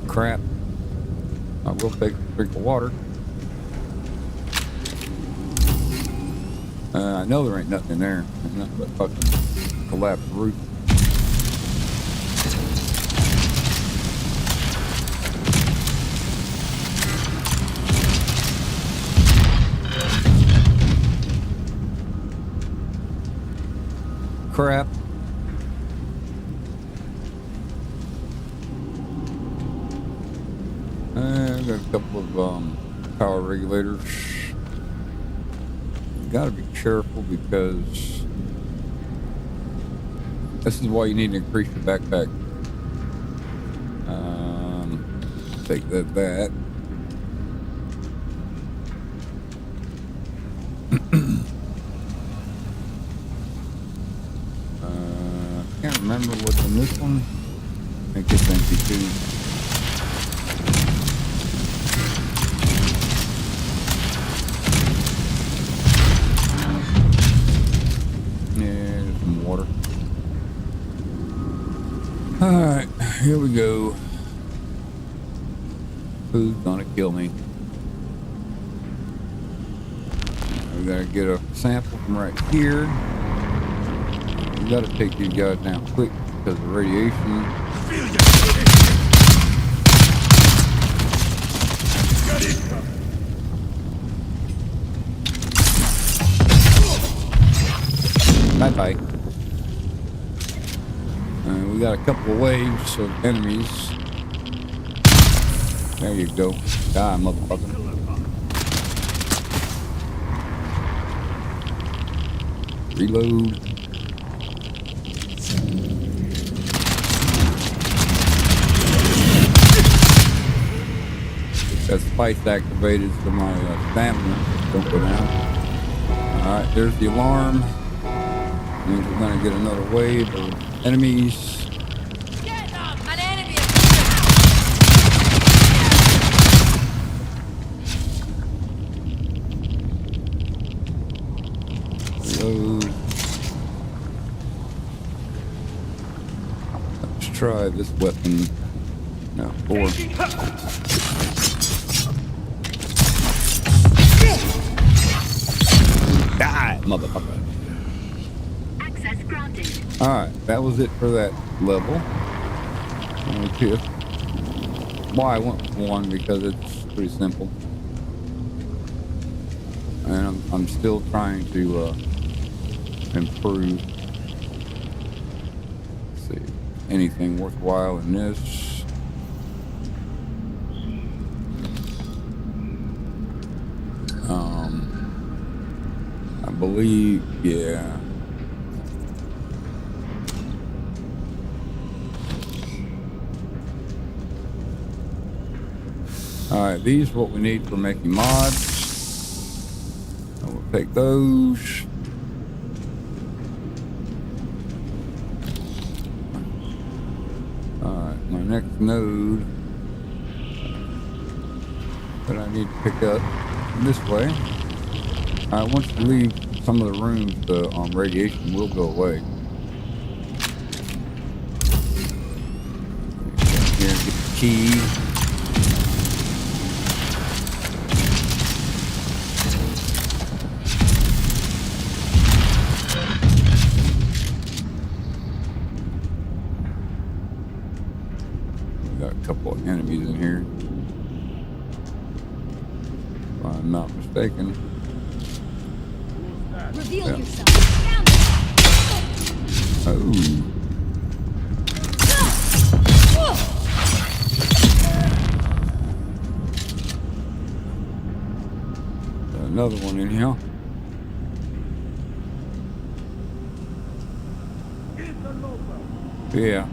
Crap. I will take a drink of water. I know there ain't nothing in there. There's nothing but fucking collapsed roof. Crap. I've got a couple of power regulators. You gotta be careful because this is why you need to increase your backpack. Take that. Can't remember what's in this one. I think it's empty too. Water. Alright, here we go. Food's gonna kill me. We gotta get a sample from right here. We gotta take these guys down quick because of radiation. Bye-bye. We got a couple of waves of enemies. There you go. Die, motherfucker. Reload. That spice activated so my stamina don't go down. Alright, there's the alarm. Means we're gonna get another wave of enemies. An enemy! Reload. Let's try this weapon. No, 4. Die, motherfucker. Access granted. Alright, that was it for that level. Only 2. Why I went with 1 because it's pretty simple. And I'm still trying to improve. Let's see, anything worthwhile in this. I believe, yeah. Alright, these are what we need for making mods. So we'll take those. Alright, my next node that I need to pick up this way. Once you leave some of the rooms, the radiation will go away. Here, get the key. We got a couple of enemies in here, if I'm not mistaken. Reveal Yeah. yourself. Found it. Oh. Another one in here. Yeah.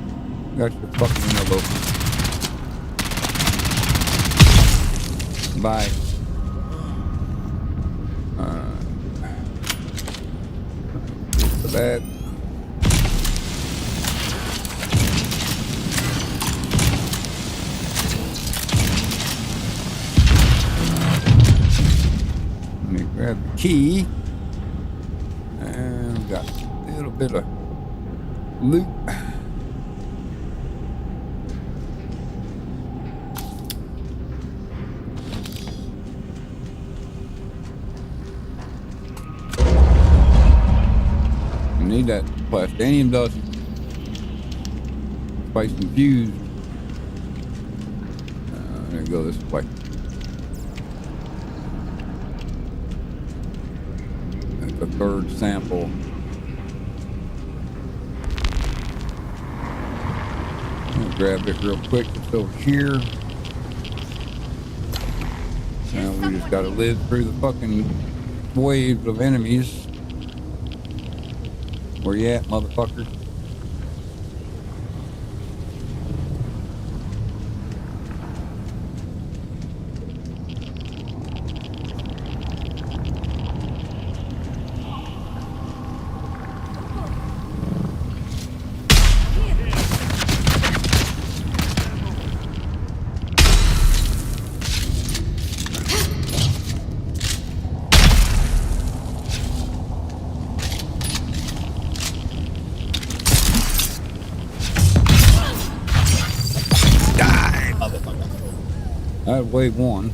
Got your fucking interloper. Bye. For that. Let me grab the key. And we got a little bit of loot. Need that plastanium dust. Spice infused. There we go this way. That's the third sample. I'm gonna grab it real quick. It's over here. Now we just gotta live through the fucking waves of enemies. Where you at, motherfucker? That's wave one.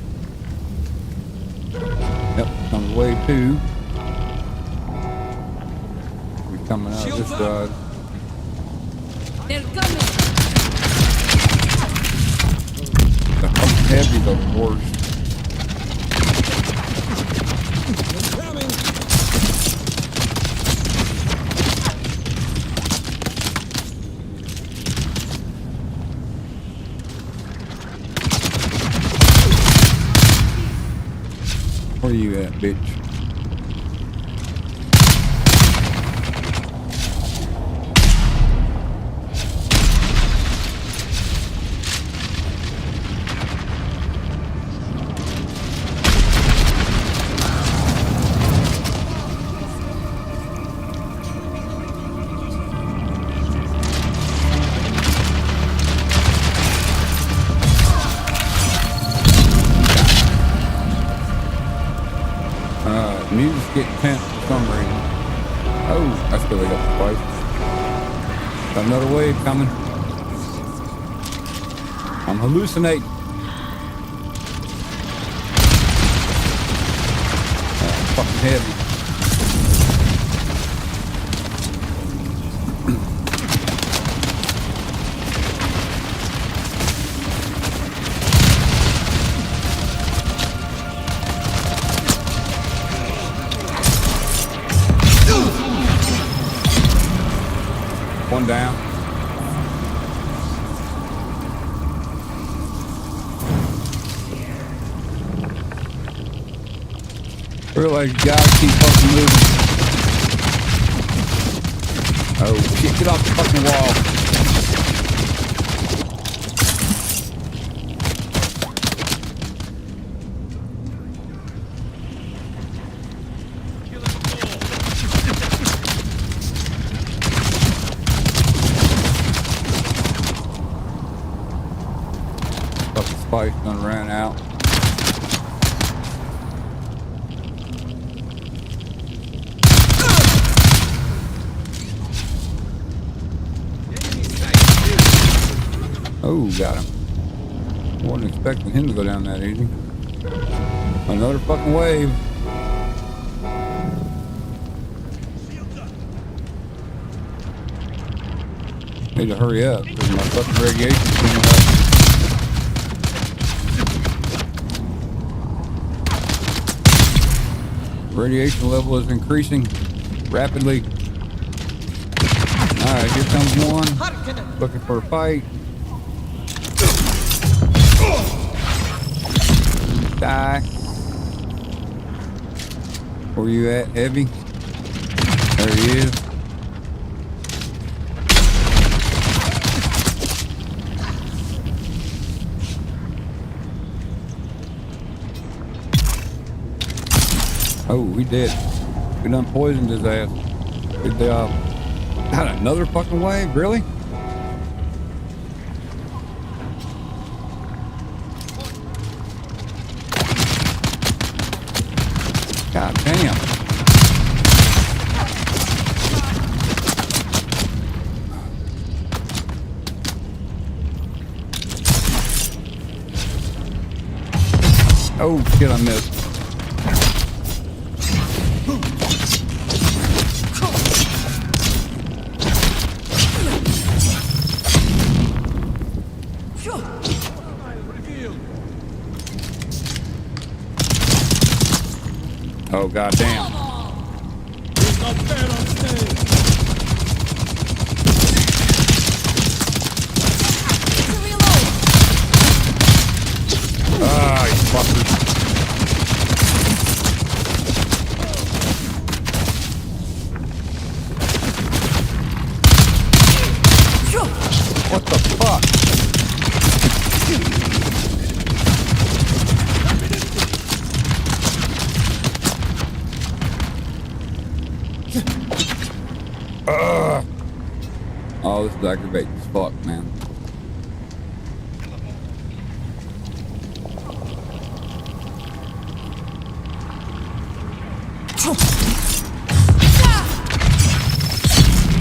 Yep, comes wave two. We're coming out of this side. They're coming. The fucking heavies are the worst. Where you at, bitch? Music's getting tense for some reason. Oh, I still got the spice. Got another wave coming. I'm hallucinating. Fucking heavy. One down. Realize you gotta keep fucking moving. Oh shit, get off the fucking wall. Spice done ran out. Oh, got him. Wasn't expecting him to go down that easy. Another fucking wave. Need to hurry up because my fucking radiation's coming up. Radiation level is increasing rapidly. Alright, here comes one. Looking for a fight. Die. Where you at, Heavy? There he is. Oh, we did. We done poisoned his ass. Good job. God, another fucking wave? Really? God damn. Oh shit, I missed. Oh god damn. Ah, you fuckers. What the fuck? Oh, this is aggravating as fuck, man.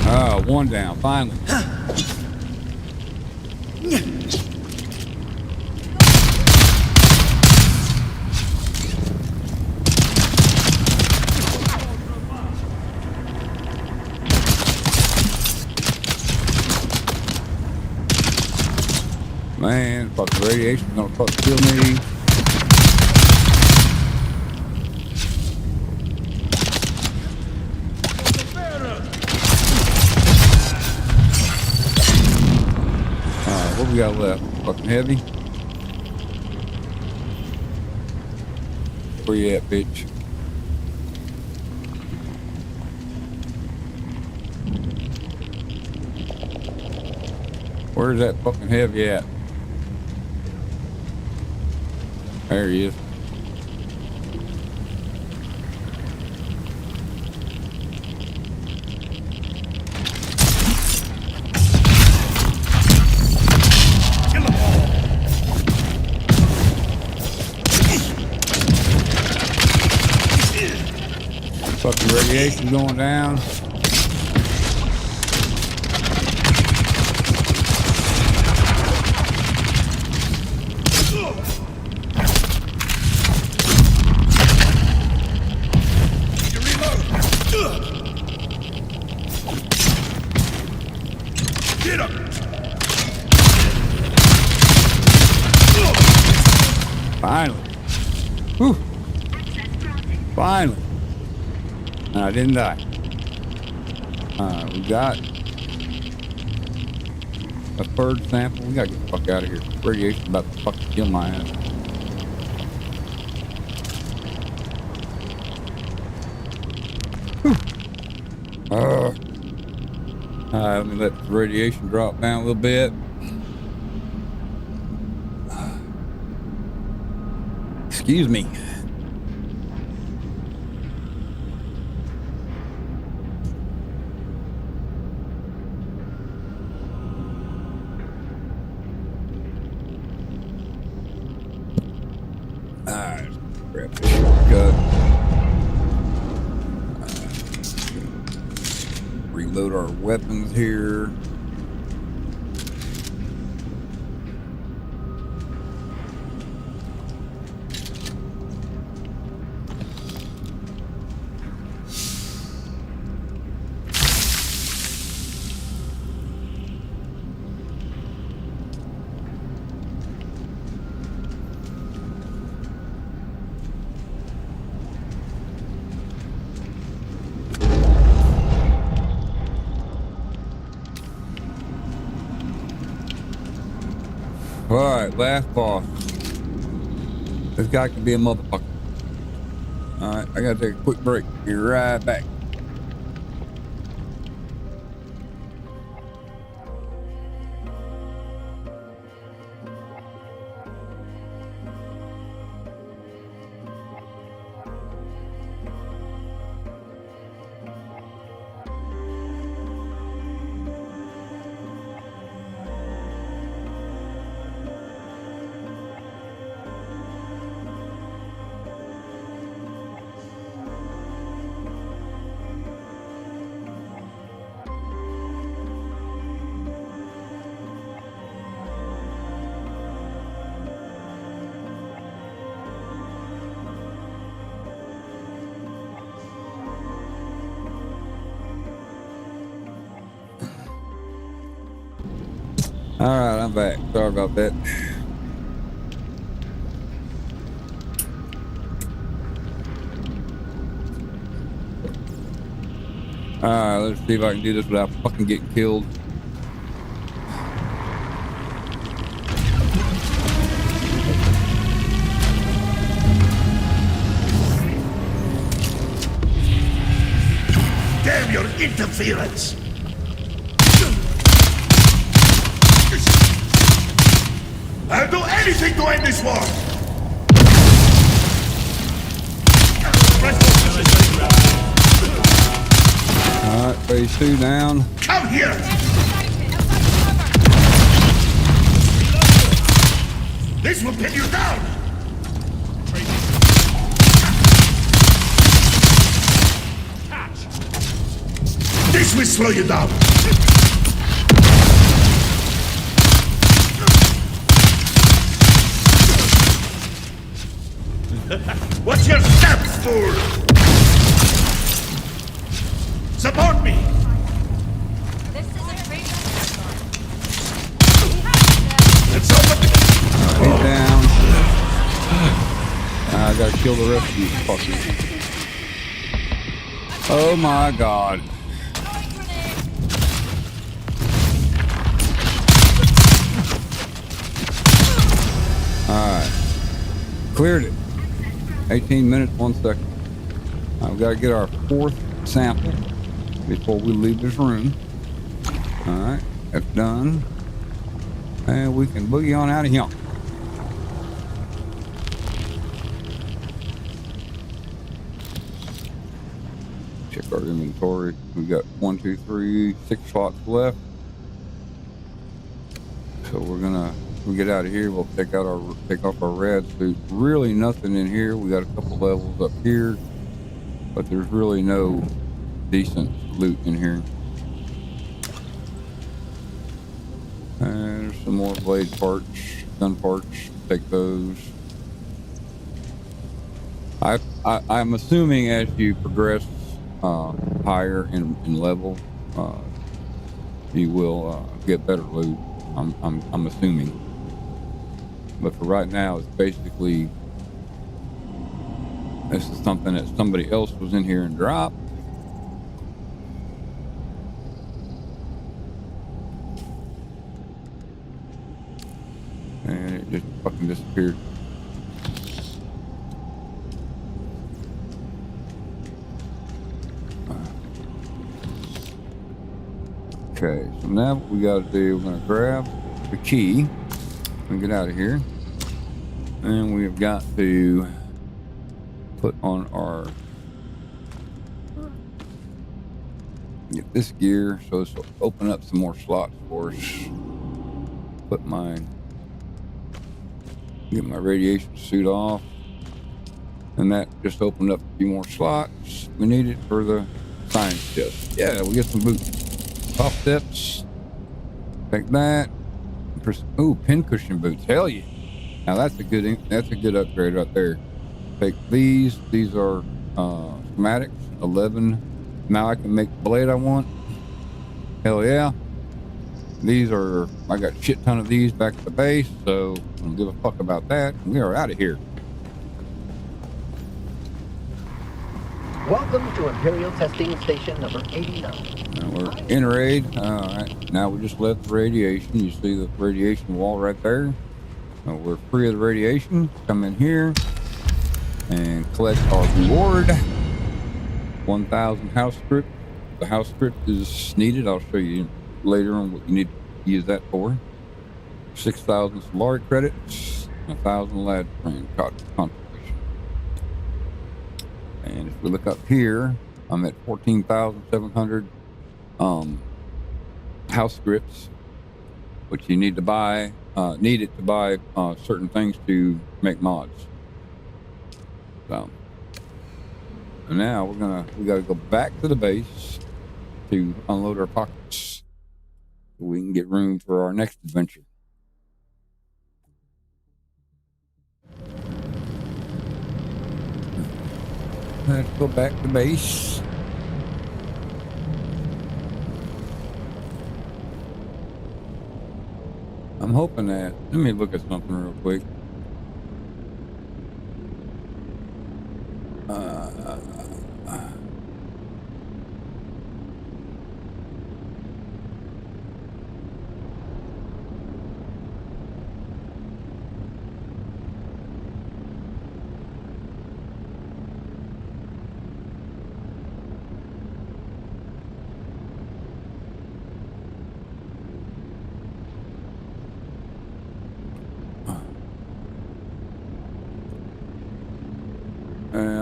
Oh, one down, finally. Man, fucking radiation's gonna fucking kill me. What we got left? Fucking heavy? Where you at, bitch? Where's that fucking heavy at? There he is. Fucking radiation going down. Finally. Whew. Finally. And I didn't die. We got a third sample. We gotta get the fuck out of here. Radiation's about to fucking kill my ass. Alright, let me let the radiation drop down a little bit. Excuse me. Alright, grab this shortcut. Reload our weapons here. Alright, last boss. This guy can be a motherfucker. Alright, I gotta take a quick break. Be right back. All right, I'm back. Sorry about that. All right, let's see if I can do this without fucking getting killed. Damn your interference! I'll do anything to end this war! All right, phase 2 down. Come here! This will pin you down! This will slow you down! What's your step, fool? Support me! This is a great Let's open the... He's down. I gotta kill the rest of these fuckers. Oh my god. Alright. Cleared it. 18 minutes, 1 second. I've got to get our 4th sample before we leave this room. Alright, that's done. And we can boogie on out of here. Check our inventory. We've got 1, 2, 3, 6 slots left. So we're gonna, when we get out of here, we'll take off our rad suit. Really nothing in here. We got a couple levels up here, but there's really no decent loot in here. And there's some more blade parts, gun parts. Take those. I'm assuming as you progress higher in level, you will get better loot. I'm assuming. But for right now, it's basically, this is something that somebody else was in here and dropped. And it just fucking disappeared. Okay, so now what we gotta do, we're gonna grab the key and get out of here. And we've got to put on our, get this gear so this will open up some more slots for us. Put mine, get my radiation suit off. And that just opened up a few more slots. We need it for the science test. Yeah, we get some boots. Top steps. Take that. Ooh, pincushion boots. Hell yeah. Now that's a good upgrade right there. Take these. These are schematics. 11. Now I can make the blade I want. Hell yeah. These are, I got a shit ton of these back at the base, so I don't give a fuck about that. We are out of here. Welcome to Imperial Testing Station number 89. Now we're in raid. All right. Now we just left the radiation. You see the radiation wall right there. Now we're free of the radiation. Come in here and collect our reward. 1,000 house script. The house script is needed. I'll show you later on what you need to use that for. 6,000 Solari credits. 1,000 lad train contribution. And if we look up here, I'm at 14,700 house scripts, which you need to buy, needed to buy certain things to make mods. So, and now we gotta go back to the base to unload our pockets so we can get room for our next adventure. Let's go back to base. I'm hoping that. Let me look at something real quick.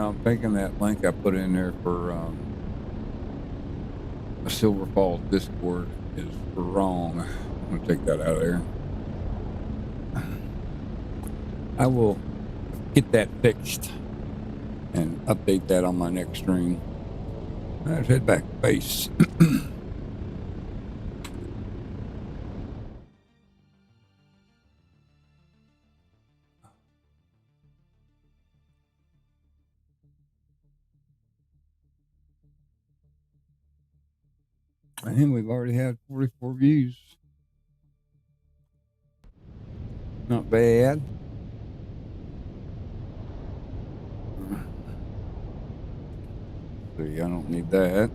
I'm thinking that link I put in there for a Silver Falls Discord is wrong. I'm gonna take that out of there. I will get that fixed and update that on my next stream. Let's head back to base. And we've already had 44 views. Not bad. See, I don't need that.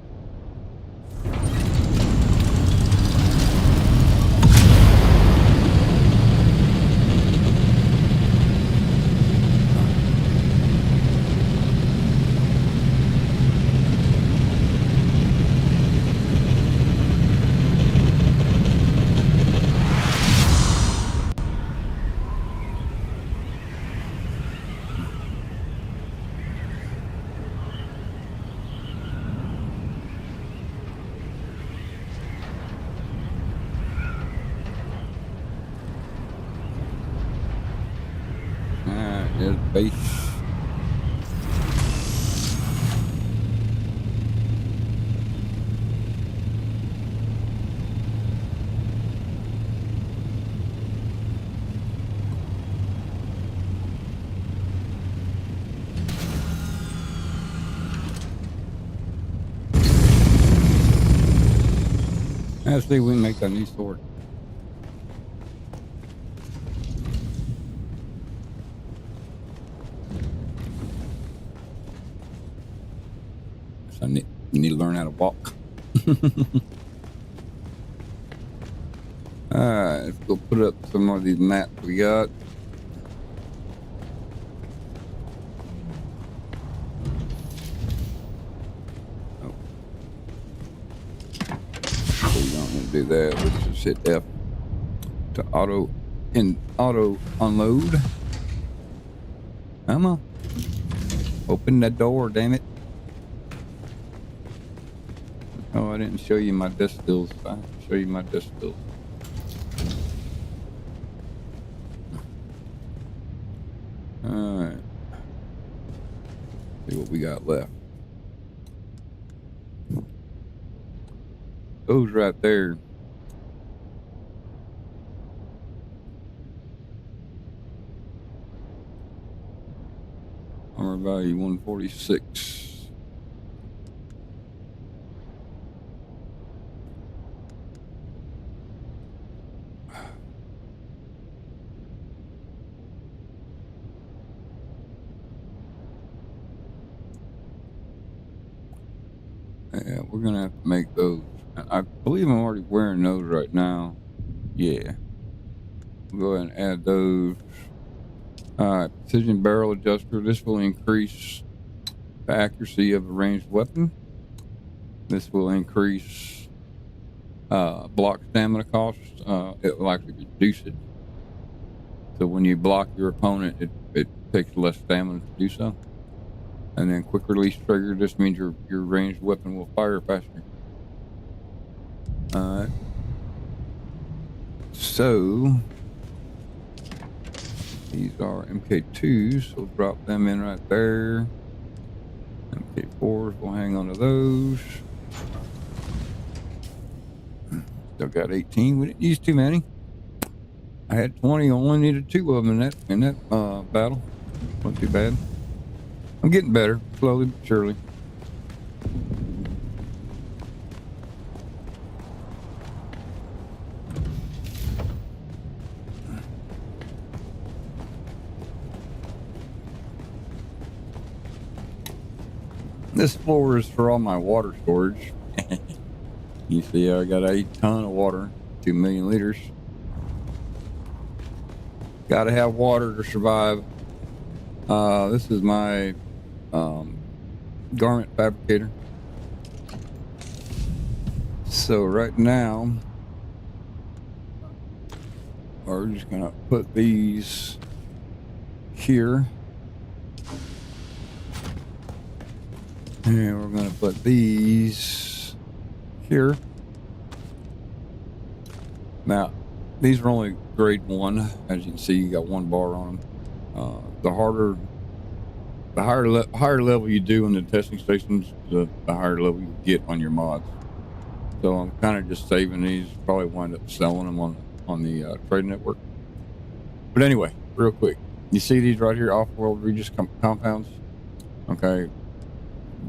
There's base. Let's see if we can make a new sword. I need to learn how to walk. Alright, let's go put up some more of these maps we got. Oh. So we don't need to do that. Let's just hit F to auto unload. Come on. Open the door, damn it. Oh, I didn't show you my distills. I have to show you my distills. Alright. See what we got left. Those right there. Armor value 146. Yeah, we're gonna have to make those. I believe I'm already wearing those right now. Yeah. We'll go ahead and add those. Alright, precision barrel adjuster. This will increase the accuracy of a ranged weapon. This will increase block stamina costs. It will actually reduce it. So when you block your opponent, it takes less stamina to do so. And then quick release trigger, this means your ranged weapon will fire faster. Alright. So these are MK2s, so we'll drop them in right there. MK4s, we'll hang on to those. Still got 18. We didn't use too many. I had 20, only needed 2 of them in that battle. Wasn't too bad. I'm getting better, slowly but surely. This floor is for all my water storage. You see, I got a ton of water, 2 million liters. Got to have water to survive. This is my garment fabricator. So right now, we're just gonna put these here, and we're gonna put these here. Now, these are only grade 1. As you can see, you got 1 bar on them. The higher level you do in the testing stations, the higher level you get on your mods. So I'm kind of just saving these. Probably wind up selling them on the trade network. But anyway, real quick, you see these right here, off-world Regis compounds? Okay,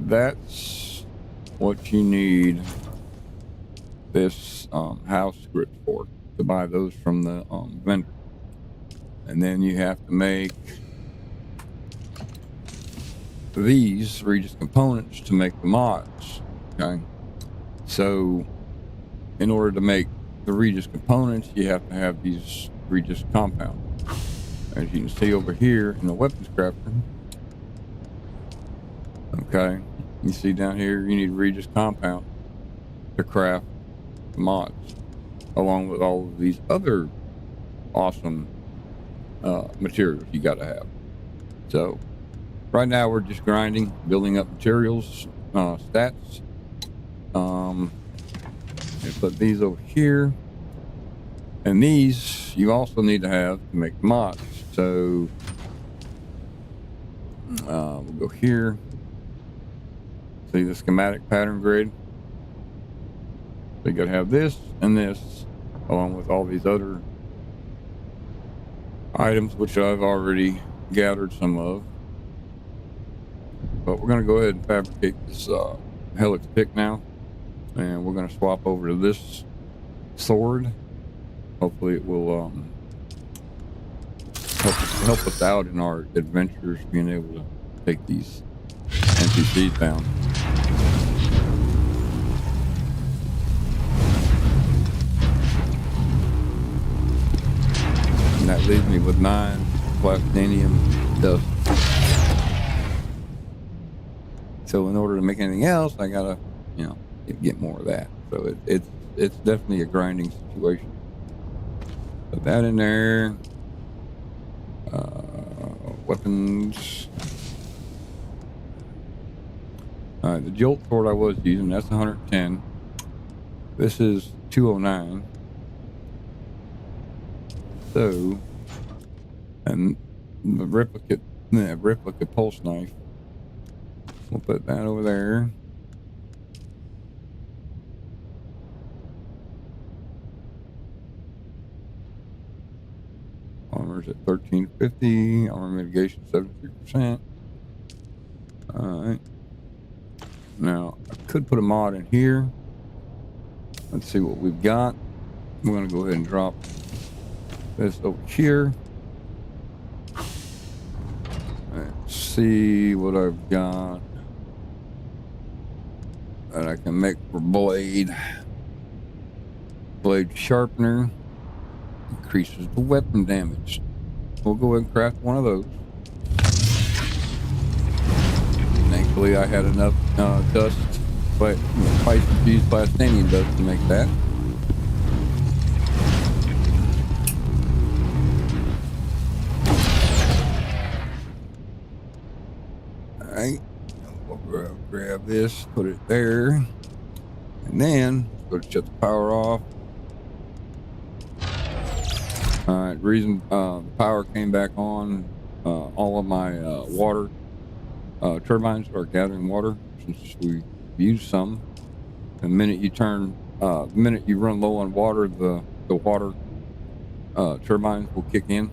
that's what you need this house script for, to buy those from the vendor. And then you have to make these Regis components to make the mods. Okay, so in order to make the Regis components, you have to have these Regis compounds. As you can see over here in the weapons crafter, okay, you see down here, you need Regis compound to craft the mods, along with all of these other awesome materials you got to have. So right now we're just grinding, building up materials, stats. Put these over here, and these you also need to have to make the mods. So we'll go here. See the schematic pattern grid. So you got to have this and this, along with all these other items, which I've already gathered some of. But we're going to go ahead and fabricate this helix pick now, and we're going to swap over to this sword. Hopefully it will help us out in our adventures, being able to take these NPCs down. And that leaves me with 9 plastinium dust. So in order to make anything else, I gotta, you know, get more of that. So it's definitely a grinding situation. Put that in there. Weapons. All right, the Jolt sword I was using, that's 110. This is 209. So, and the replica pulse knife, we'll put that over there. Armor's at 1350. Armor mitigation 73%. Alright. Now, I could put a mod in here. Let's see what we've got. We're going to go ahead and drop this over here. Let's see what I've got that I can make for blade. Blade sharpener. Increases the weapon damage. We'll go ahead and craft one of those. Thankfully, I had enough dust, but twice infused plastinium dust to make that. Alright, we'll grab this, put it there, and then go to shut the power off. Alright, reason the power came back on, all of my water turbines are gathering water since we used some. The minute you run low on water, the water turbines will kick in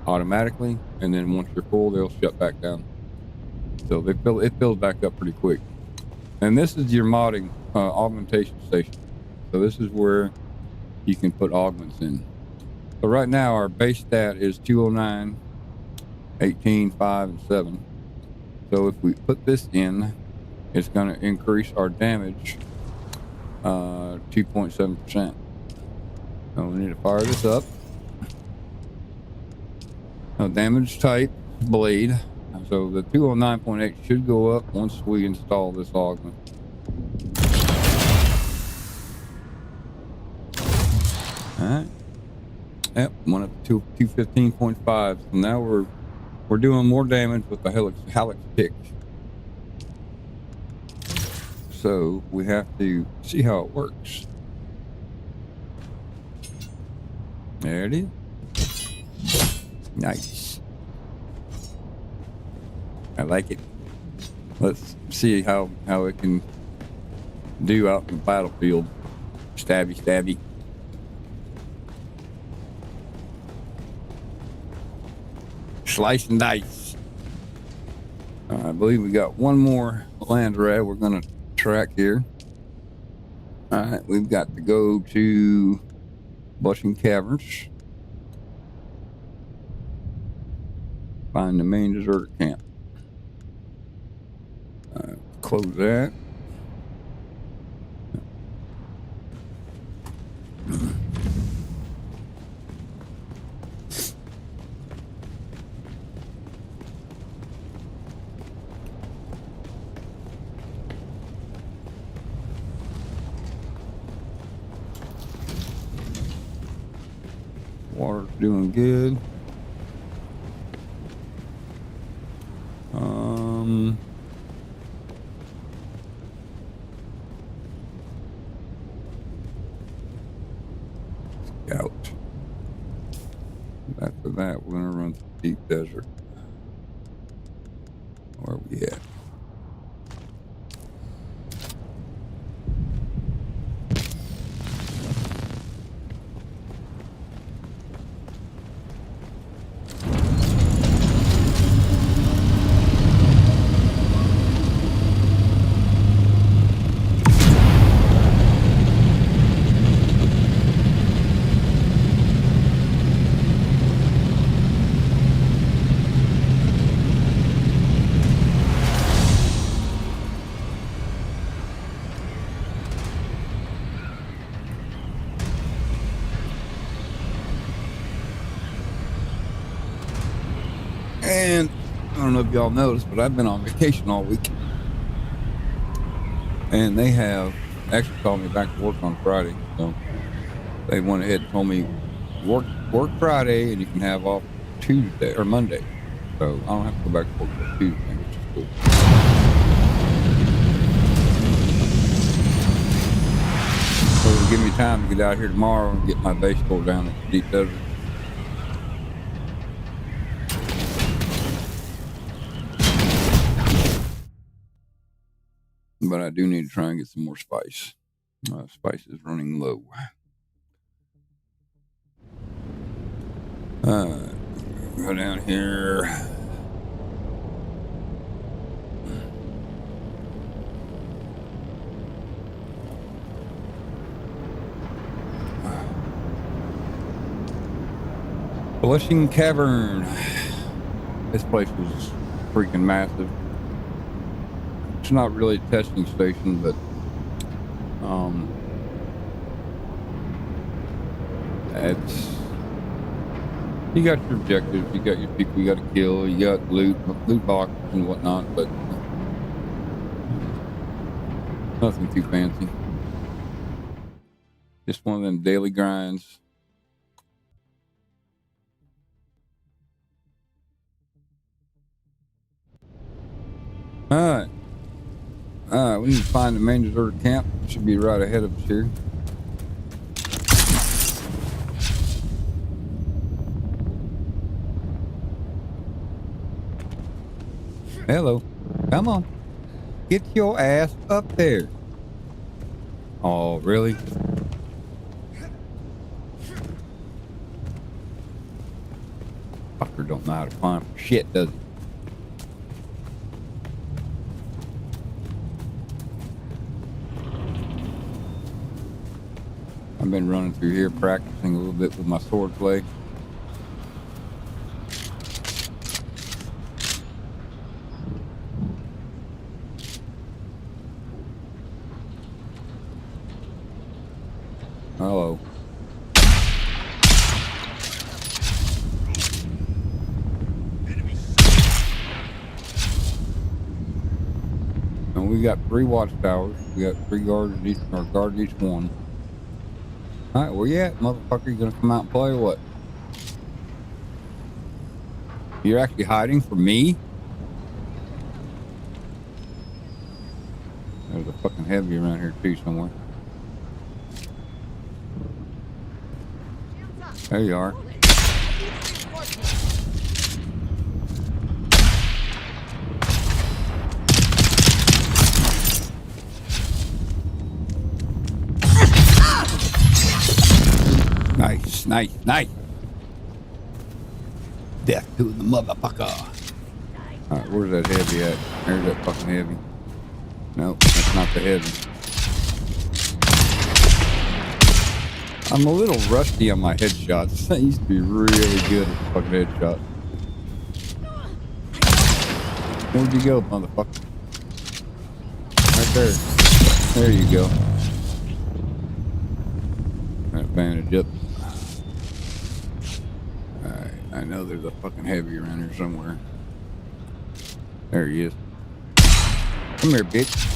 automatically, and then once you're full, they'll shut back down. So it fills back up pretty quick. And this is your modding augmentation station. So this is where you can put augments in. So right now our base stat is 209, 18, 5, and 7. So if we put this in, it's going to increase our damage 2.7%. So we need to fire this up. So damage type, blade. So the 209.8 should go up once we install this augment. Alright. Yep, went up to 215.5. So now we're doing more damage with the Helix pick. So we have to see how it works. There it is. Nice. I like it. Let's see how it can do out in the battlefield. Stabby, stabby. Slice and dice. I believe we got one more land rat we're going to track here. All right, we've got to go to Blushing Caverns. Find the main deserter camp. Close that. Water's doing good. Scout. After that, we're gonna run through deep desert. Where are we at? And I don't know if y'all noticed, but I've been on vacation all week. And they have actually called me back to work on Friday. So they went ahead and told me work Friday and you can have off Tuesday or Monday. So I don't have to go back to work till Tuesday, which is cool. So it'll give me time to get out here tomorrow and get my base tore down at the deep desert. But I do need to try and get some more spice. Spice is running low. Go down here. Blushing Cavern. This place was freaking massive. It's not really a testing station, but it's, you got your objectives, you got your people you got to kill, you got loot boxes and whatnot, but nothing too fancy. Just one of them daily grinds. All right, we need to find the main deserter camp. It should be right ahead of us here. Hello. Come on. Get your ass up there. Oh, really? Fucker don't know how to climb for shit, does he? I've been running through here practicing a little bit with my sword play. we got 3 watchtowers. We got 3 guards in each, or guard in each one. All right, where you at, motherfucker? You gonna come out and play or what? You're actually hiding from me? There's a fucking heavy around here too somewhere. There you are. Nice, nice, nice. Death to the motherfucker. Alright, where's that heavy at? There's that fucking heavy. Nope, that's not the heavy. I'm a little rusty on my headshots. I used to be really good at fucking headshots. Where'd you go, motherfucker? Right there. There you go. That bandage up. Alright, I know there's a fucking heavy around here somewhere. There he is. Come here, bitch.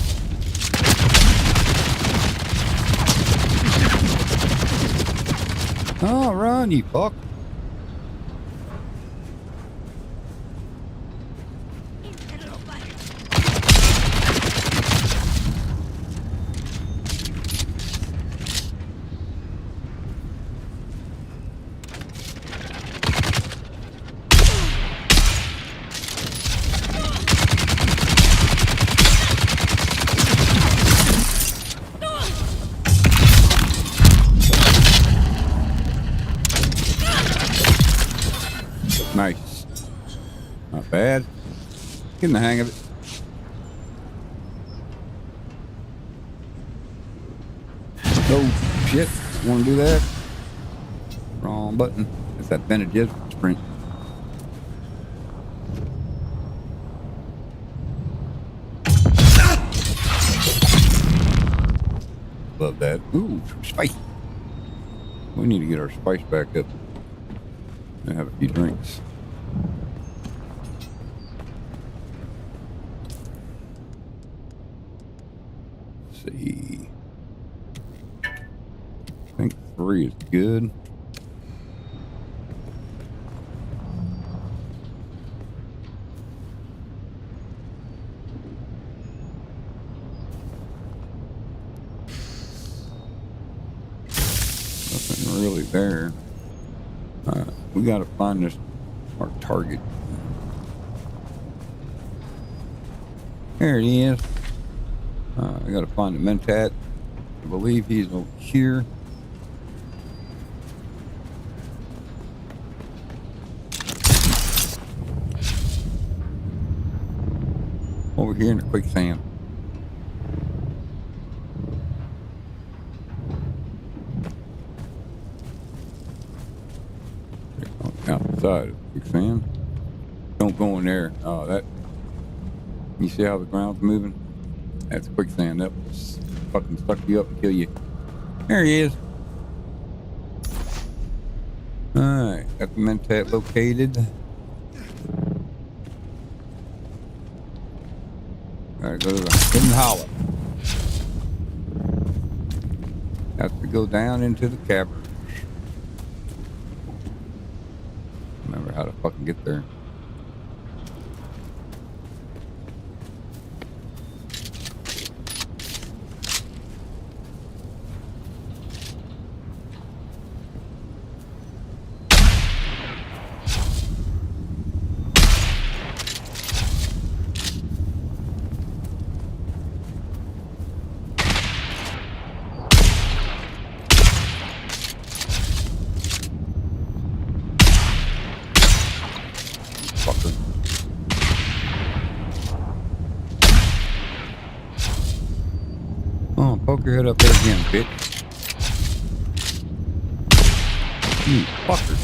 Oh, run, you fuck. Nice. Not bad. Getting the hang of it. Oh, shit. Want to do that? Wrong button. It's that Benedict sprint. Love that. Ooh, spice. We need to get our spice back up and have a few drinks. Let's see. I think 3 is good. Nothing really there. We gotta find this, our target. There he is. I gotta find the Mentat. I believe he's over here. Over here in the quicksand. Outside of quicksand. Don't go in there. Oh, that. You see how the ground's moving? That's quicksand. That will fucking suck you up and kill you. There he is. Alright, got the Mentat located. Gotta go to the hidden hollow. Have to go down into the cavern. Remember how to fucking get there. Fucker. Oh, poke your head up there again, bitch. You fucker.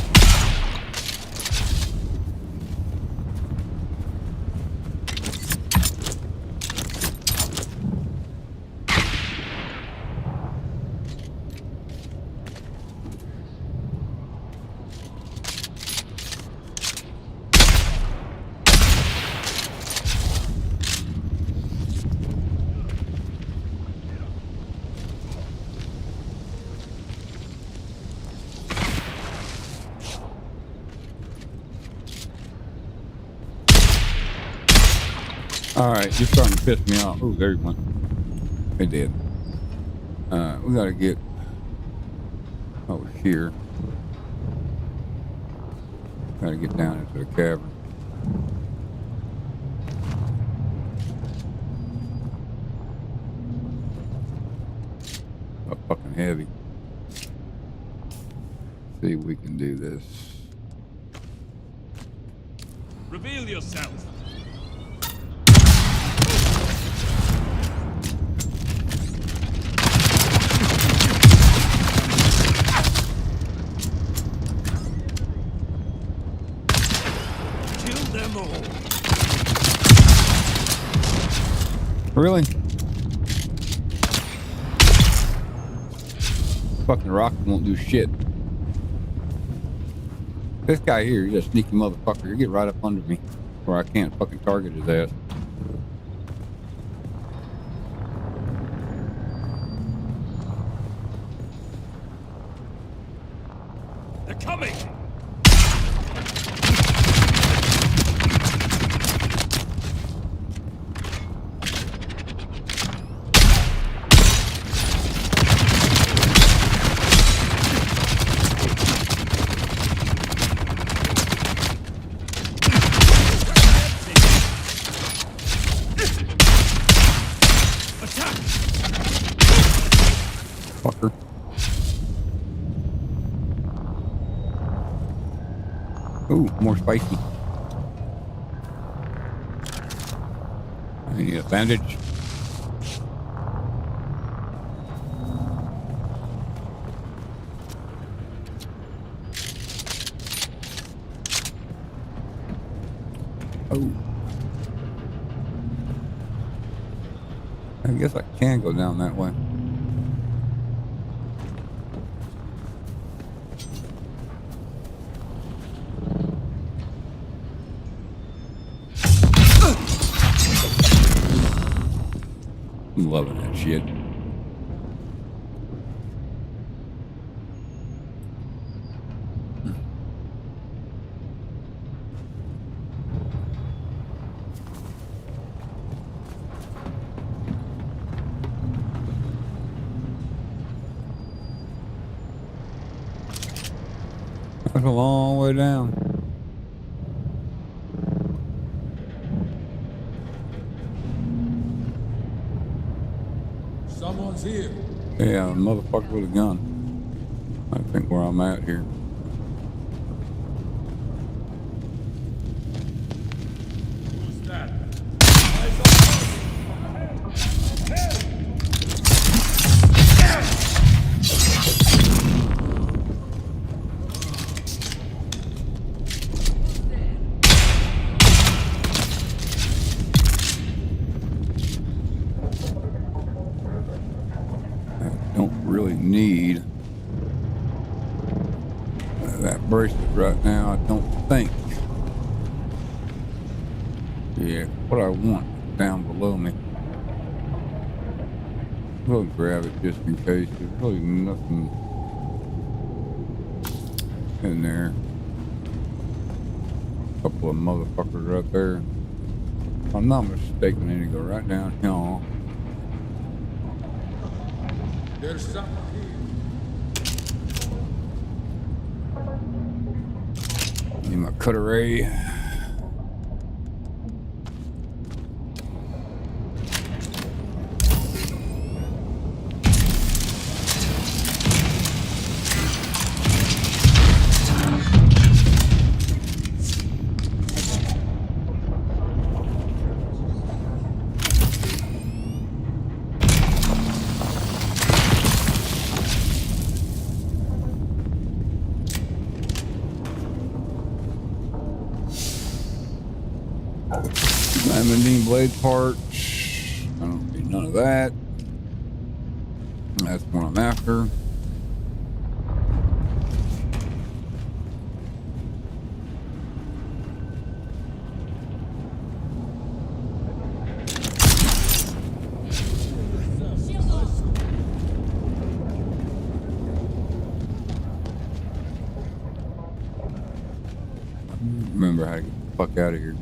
All right, you're starting to piss me off. Oh, there you went. It did. We gotta get over here. Gotta get down into the cavern. Oh, fucking heavy. See if we can do this. Reveal yourself. Kill them all. Really? Fucking rocket won't do shit. This guy here, he's a sneaky motherfucker. You get right up under me where I can't fucking target his ass. They're coming. Fucker. Ooh, more spicy. I need a bandage. Oh. I guess I can go down that way. I'm loving that shit. That's a long way down. Someone's here. Yeah, a motherfucker with a gun. I think where I'm at here. Who's that? Need that bracelet right now, I don't think. Yeah, what I want down below me. We'll grab it just in case. There's really nothing in there. A couple of motherfuckers right there. If I'm not mistaken, they need to go right down here. There's something here. Need my cutter ray. Diamondine blade parts. I don't need none of that. That's what I'm after. Remember how to get the fuck out of here.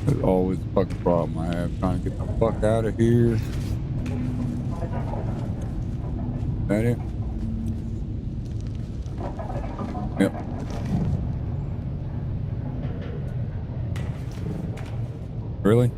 That's always the fucking problem I have, trying to get the fuck out of here. Is that it? Yep. Really?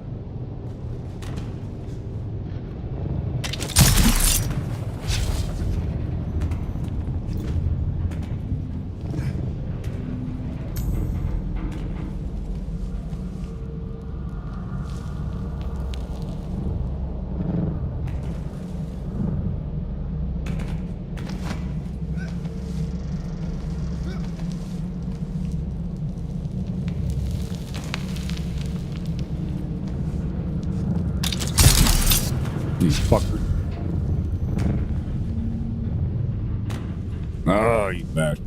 You fucker. Oh, you bastard.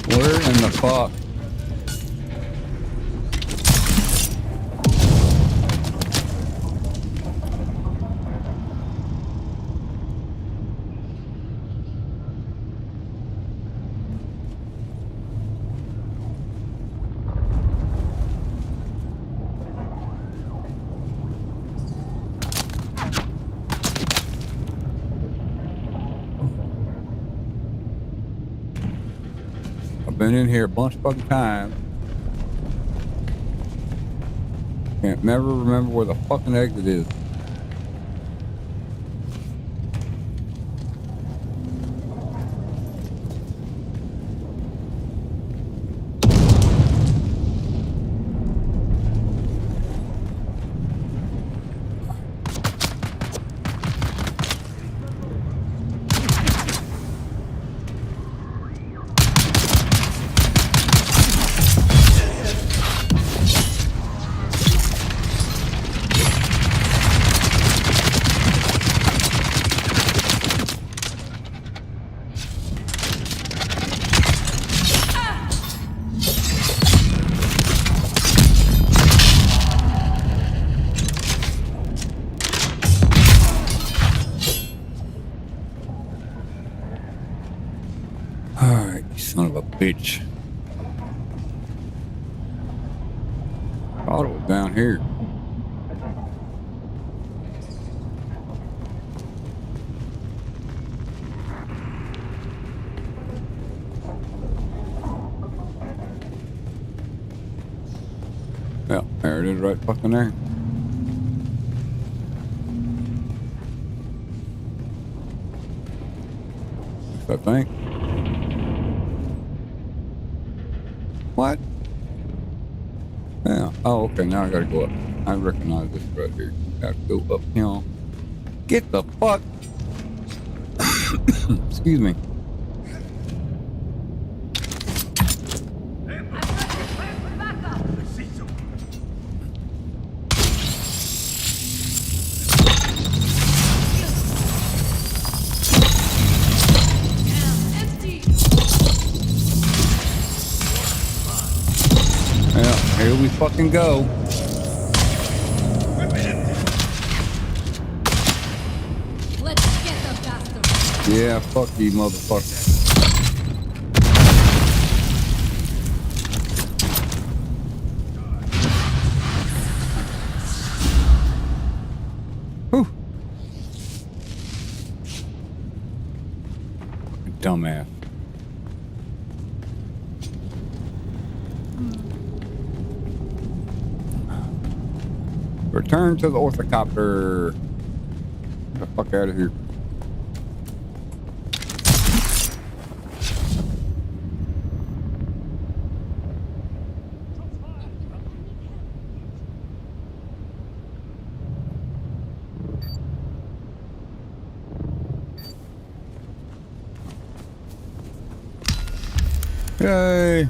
Where in the fuck? I've been in here a bunch of fucking times. Can't never remember where the fucking exit is. Alright, you son of a bitch. Thought it was down here. Yeah, there it is, right fucking there. I think. What? Yeah. Oh, okay. Now I gotta go up. I recognize this right here. Gotta go up here. Get the fuck. Excuse me. Here we fucking go. Let's get the bastard. Yeah, fuck you, motherfucker. Whew. Dumbass. Return to the orthocopter. Get the fuck out of here. Yay!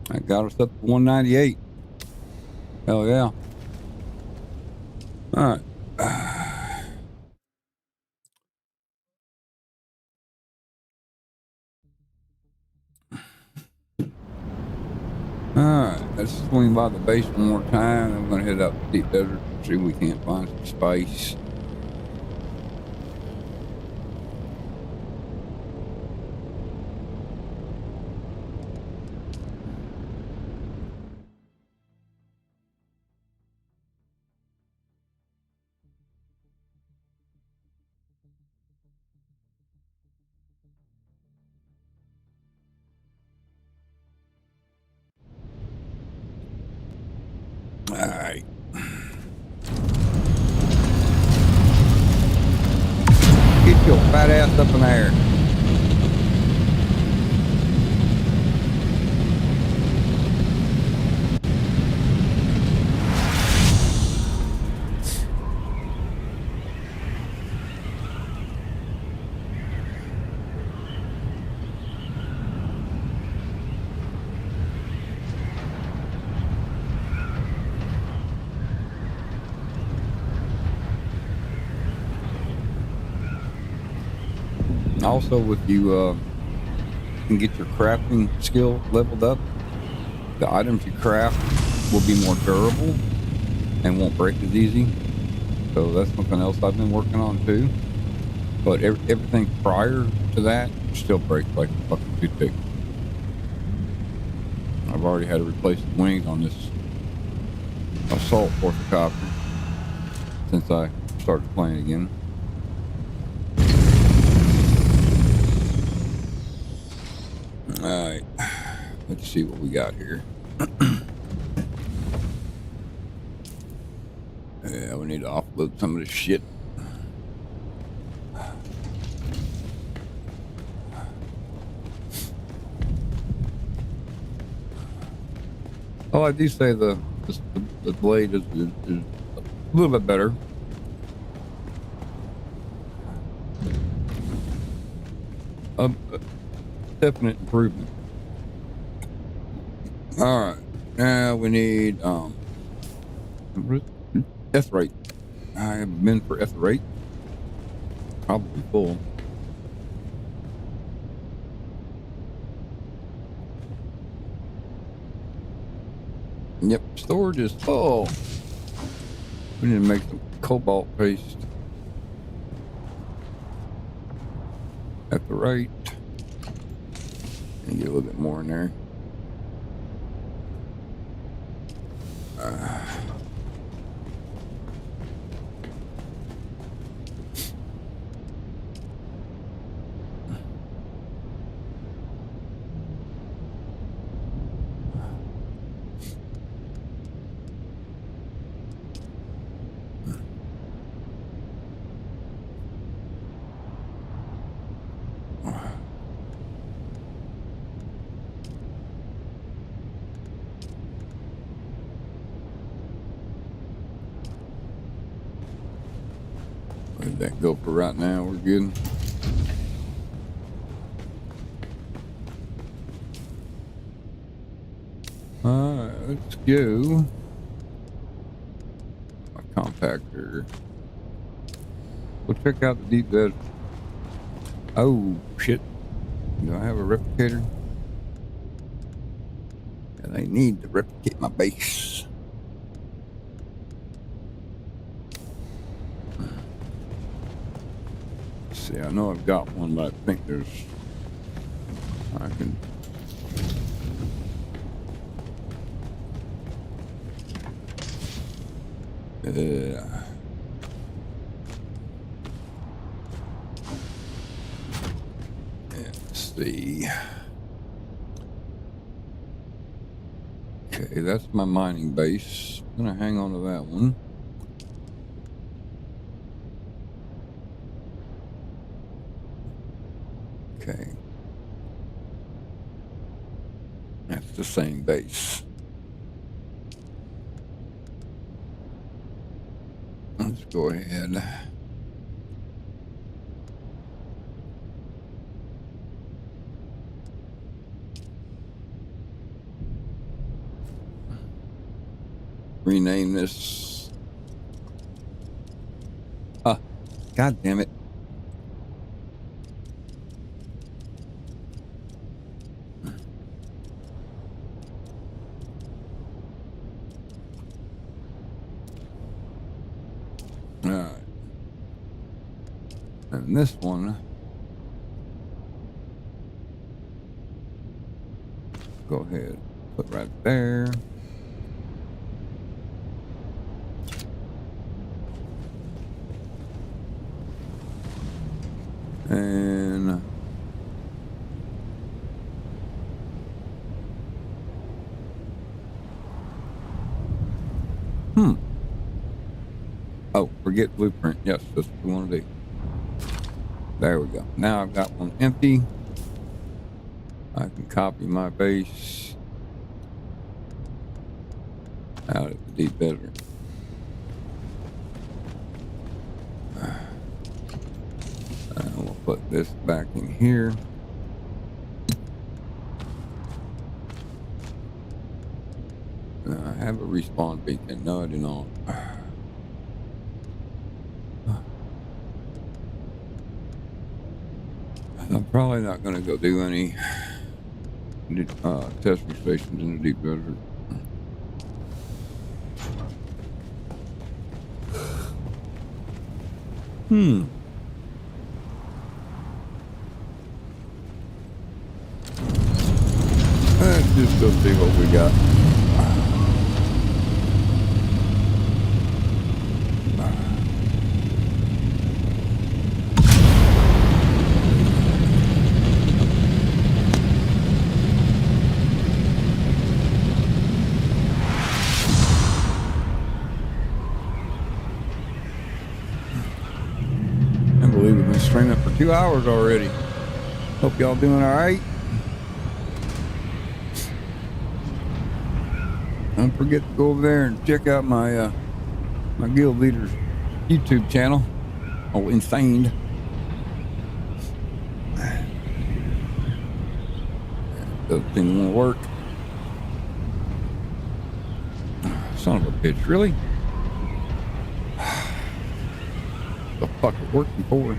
That got us up to 198. Hell yeah. Alright. Alright, let's swing by the base one more time. I'm gonna head out to the deep desert, see if we can't find some spice. Alright. Get your fat ass up in the air. Also, if you can get your crafting skill leveled up, the items you craft will be more durable and won't break as easy. So that's something else I've been working on too. But everything prior to that still breaks like a fucking toothpick. I've already had to replace the wings on this assault orthocopter since I started playing again. Alright, let's see what we got here. Yeah, we need to offload some of this shit. Oh, I do say the blade is a little bit better. Definite improvement. All right, now we need etherate. I have been for etherate. Probably full. Yep, storage is full. We need to make some cobalt paste. Etherate. And get a little bit more in there. Let that go for right now. We're good. Alright, let's go. My compactor. We'll check out the deep desert. Oh, shit. Do I have a replicator? And I need to replicate my base. See, I know I've got one, but I think there's... I can... Let's see. Okay, that's my mining base. I'm gonna hang on to that one. Okay. That's the same base. Let's go ahead. Rename this. God damn it. All right. And this one, go ahead, put right there. And oh, forget blueprint. Yes, that's what we want to do. There we go. Now I've got one empty. I can copy my base out of the deep desert. And we'll put this back in here. I have a respawn beacon. No, I do not. I'm probably not going to go do any testing stations in the deep desert. Let's just go see what we got. I believe we've been streaming for 2 hours already. Hope y'all doing all right. Don't forget to go over there and check out my my guild leader's YouTube channel. Oh, insane. Doesn't seem to work. Son of a bitch, really? The fuck it worked before.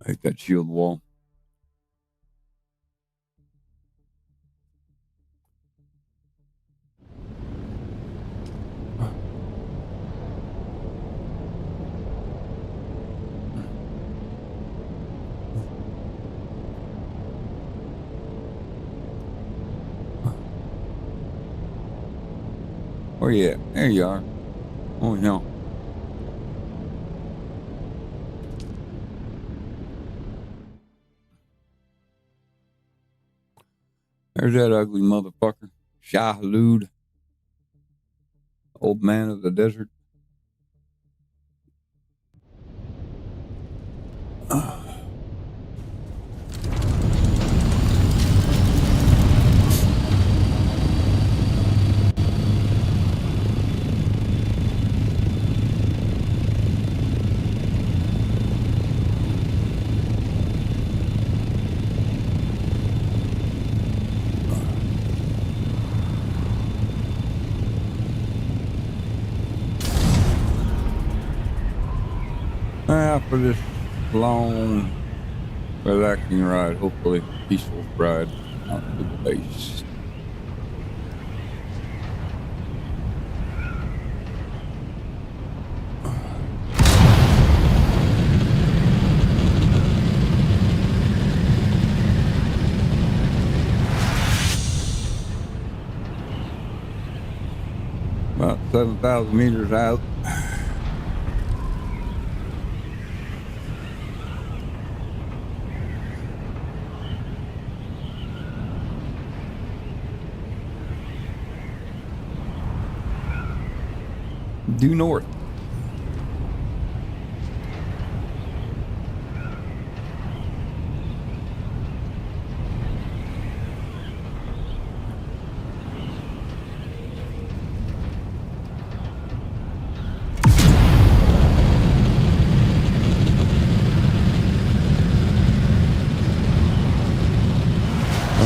I hate that shield wall. Oh yeah, there you are. Oh no. There's that ugly motherfucker. Shah Halud. Old man of the desert. For this long, relaxing ride, hopefully peaceful ride out to the base. About 7,000 meters out. Due north.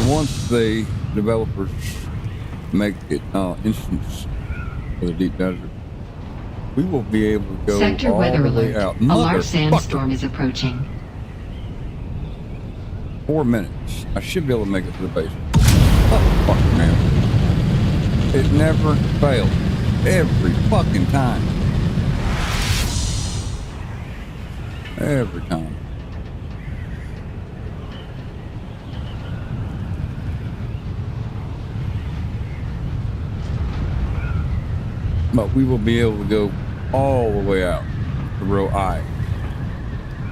once the developers make it instance for the deep desert, we will be able to go Sector all weather the way alert. out. A large Motherfucker. sandstorm is approaching. 4 minutes. I should be able to make it to the base. Oh, fuck, man. It never failed. Every fucking time. Every time. But we will be able to go all the way out to row I,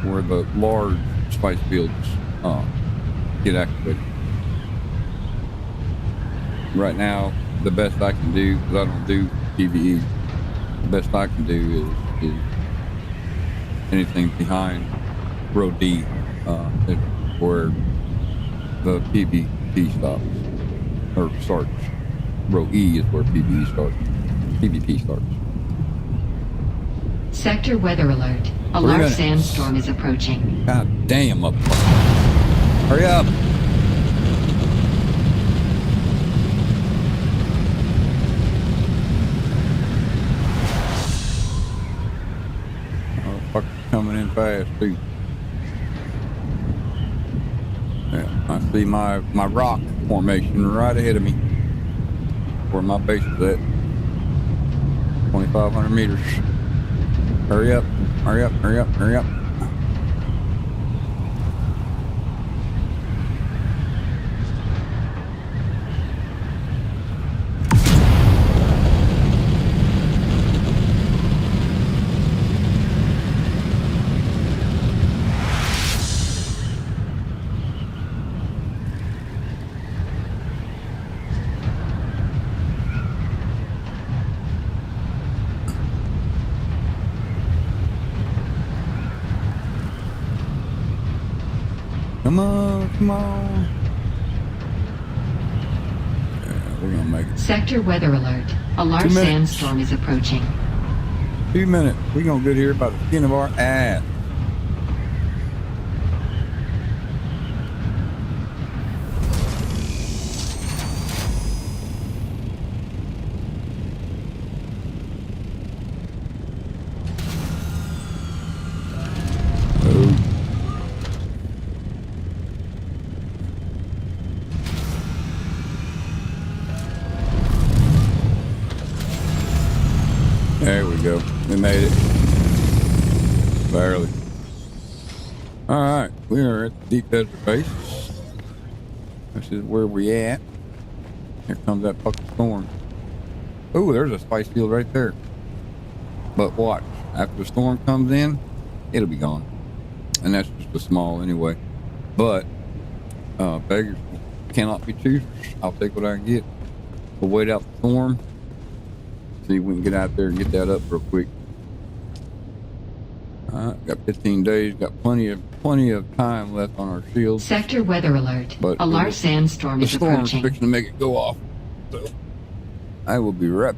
where the large spice fields get activated. Right now, the best I can do, because I don't do PvE, the best I can do is anything behind row D, where the PvP stops, or starts. Row E is where PvE starts. PvP starts. Sector weather alert. A 3 large minutes. sandstorm is approaching. God damn, motherfucker. Hurry up. Motherfucker's coming in fast, too. Yeah, I see my rock formation right ahead of me. Where my base is at. 2,500 meters. Hurry up, hurry up, hurry up, hurry up. Come on, come on. Yeah, we're gonna make it. Sector weather alert. A large 2 minutes. sandstorm is approaching. 2 minutes. We're gonna get here by the skin of our ass. Oh. There we go. We made it. Barely. Alright, we are at the Deep Desert Base. This is where we at. Here comes that fucking storm. Oh, there's a spice field right there. But watch, after the storm comes in, it'll be gone. And that's just a small anyway. But beggars cannot be choosers. I'll take what I can get. We'll wait out the storm. See if we can get out there and get that up real quick. Got 15 days, got plenty of time left on our shields. Sector weather alert. But A large sandstorm the is storm's approaching. fixing to make it go off. So I will be right.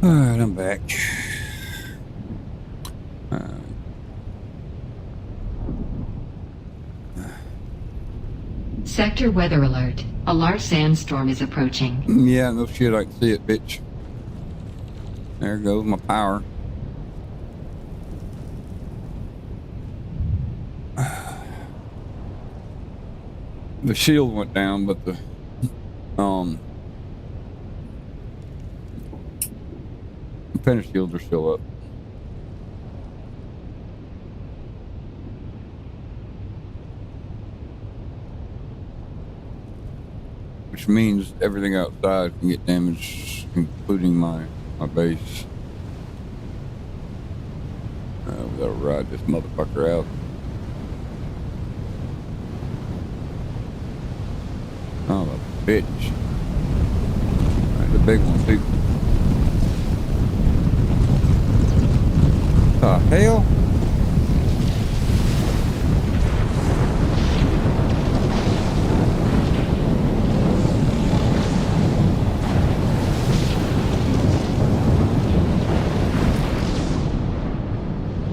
All right, I'm back. Sector weather alert. A large sandstorm is approaching. Yeah, no shit, I can see it, bitch. There goes my power. The shield went down, but the finish shields are still up. which means everything outside can get damaged, including my base. We gotta ride this motherfucker out. Oh, the bitch. That's a big one, too. The hell?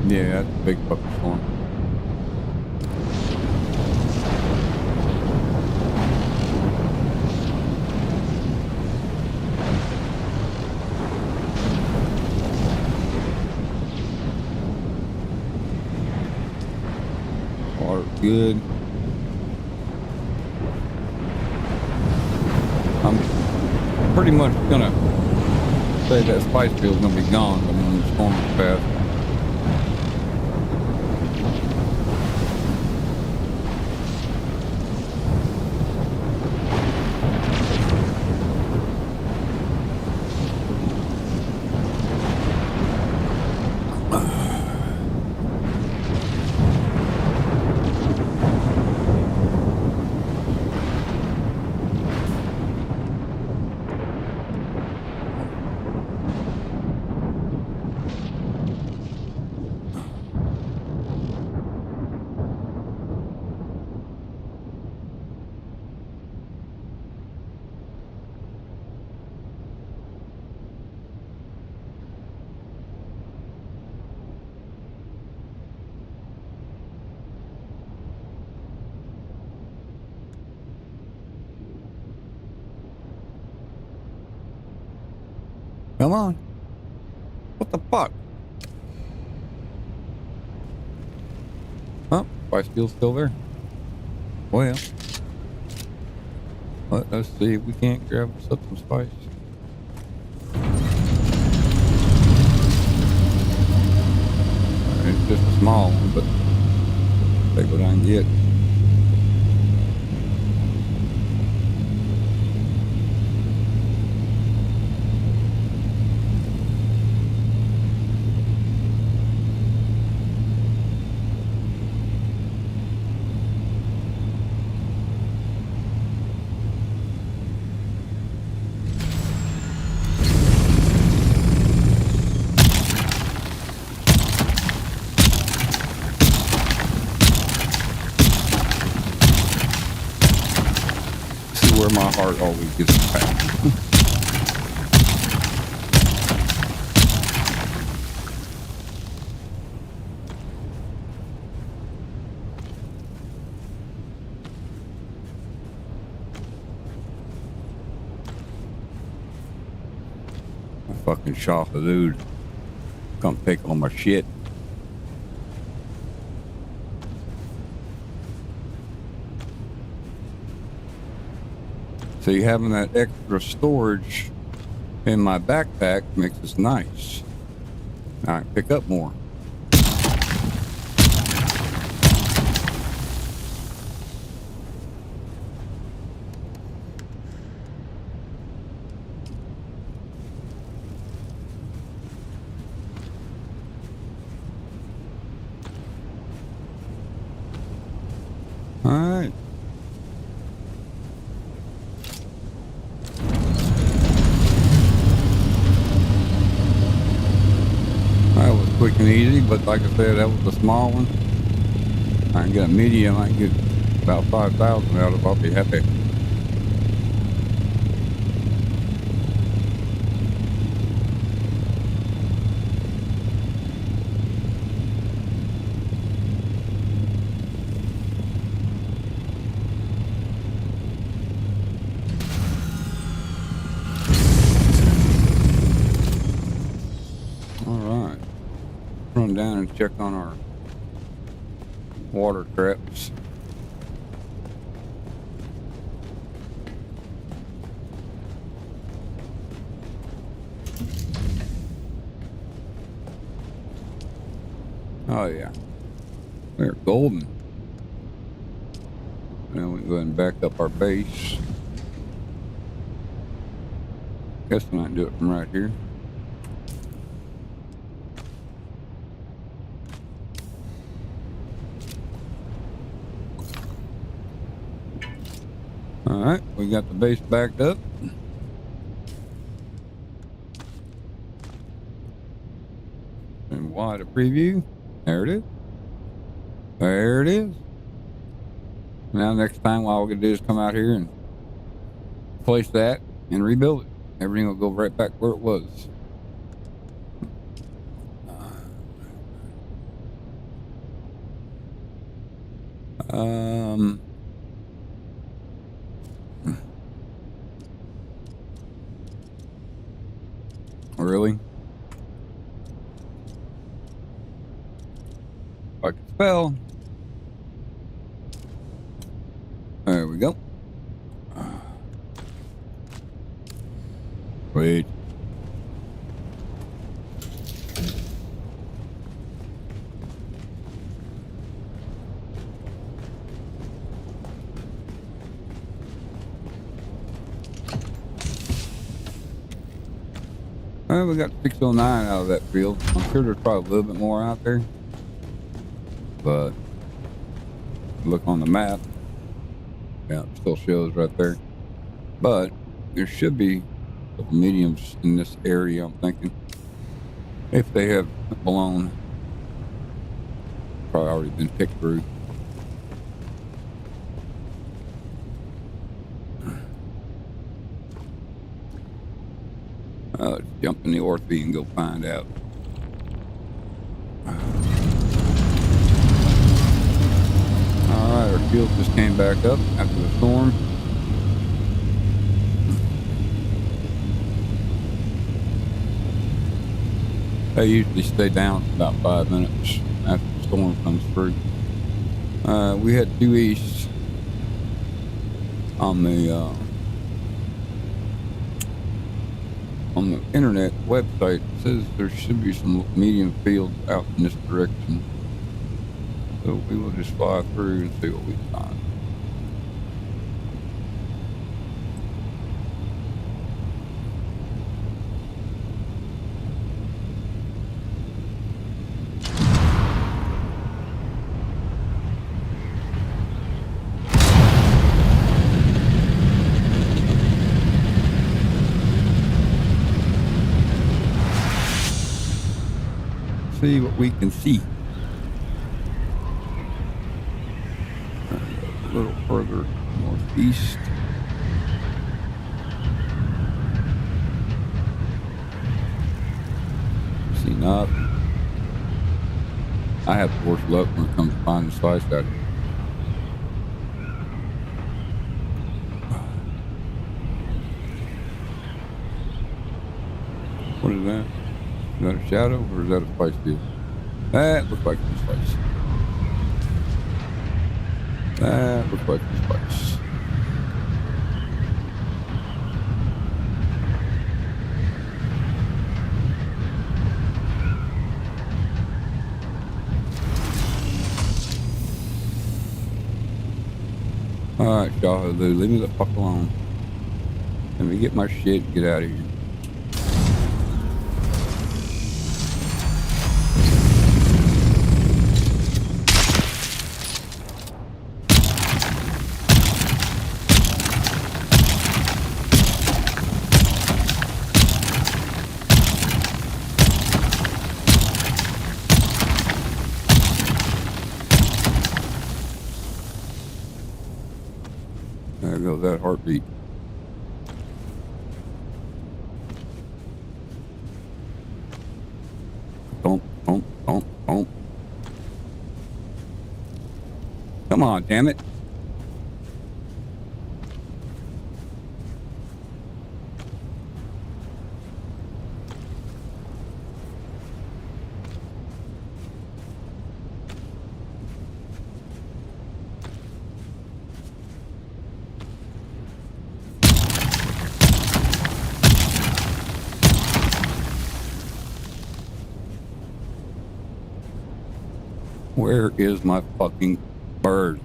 Yeah, that's a big fucking storm. Water's good. I'm pretty much gonna say that spice field's gonna be gone when the storm is past. Come on. What the fuck? Oh, spice field's still there. Well, let's see if we can't grab us up some spice. It's just a small one, but take what I can get. Where my heart always gets attacked. I fucking shot the dude. Come take all my shit. See, having that extra storage in my backpack makes this nice. I can pick up more. All right. That was quick and easy, but like I said, that was a small one. I can get a medium, I can get about 5,000 out of it, I'll be happy. Run down and check on our water traps. Oh yeah, they're golden. Now we go ahead and back up our base. Guess I might do it from right here. Alright, we got the base backed up. And wide a preview. There it is. There it is. Now next time all we're gonna do is come out here and place that and rebuild it. Everything will go right back where it was. Really? I can spell. There we go. Wait. Well, we got 609 out of that field. I'm sure there's probably a little bit more out there. But look on the map. Yeah, it still shows right there. But there should be a couple mediums in this area, I'm thinking. If they have blown. Probably already been picked through. Let's jump in the Orphe and go find out. Alright, our field just came back up after the storm. They usually stay down for about 5 minutes after the storm comes through. We had due east on the internet website. It says there should be some medium fields out in this direction. So we will just fly through and see what we find. See what we can see. A little further northeast. See nothing. I have the worst luck when it comes to finding slice out here. What is that? Is that a shadow or is that a spice field? That looks like a spice. That looks like a spice. Alright, Shahadu, leave me the fuck alone. Let me get my shit and get out of here. There goes that heartbeat. Don't. Come on, damn it. Where is my fucking bird?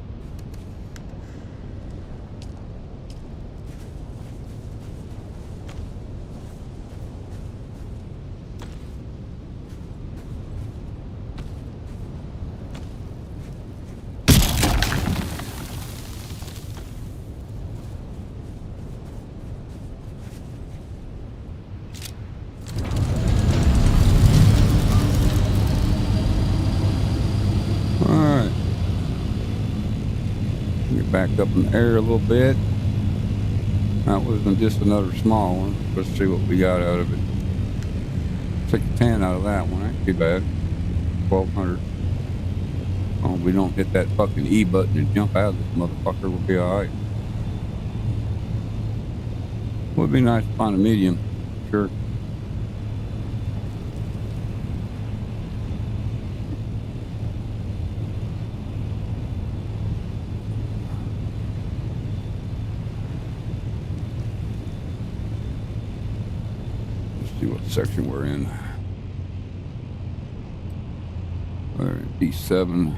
back up in the air a little bit. That wasn't just another small one. Let's see what we got out of it. 610 out of that one. Ain't too bad. 1200. Oh, we don't hit that fucking E button and jump out of this motherfucker. We'll be alright. Would be nice to find a medium. Sure. See what section we're in. We're in D7.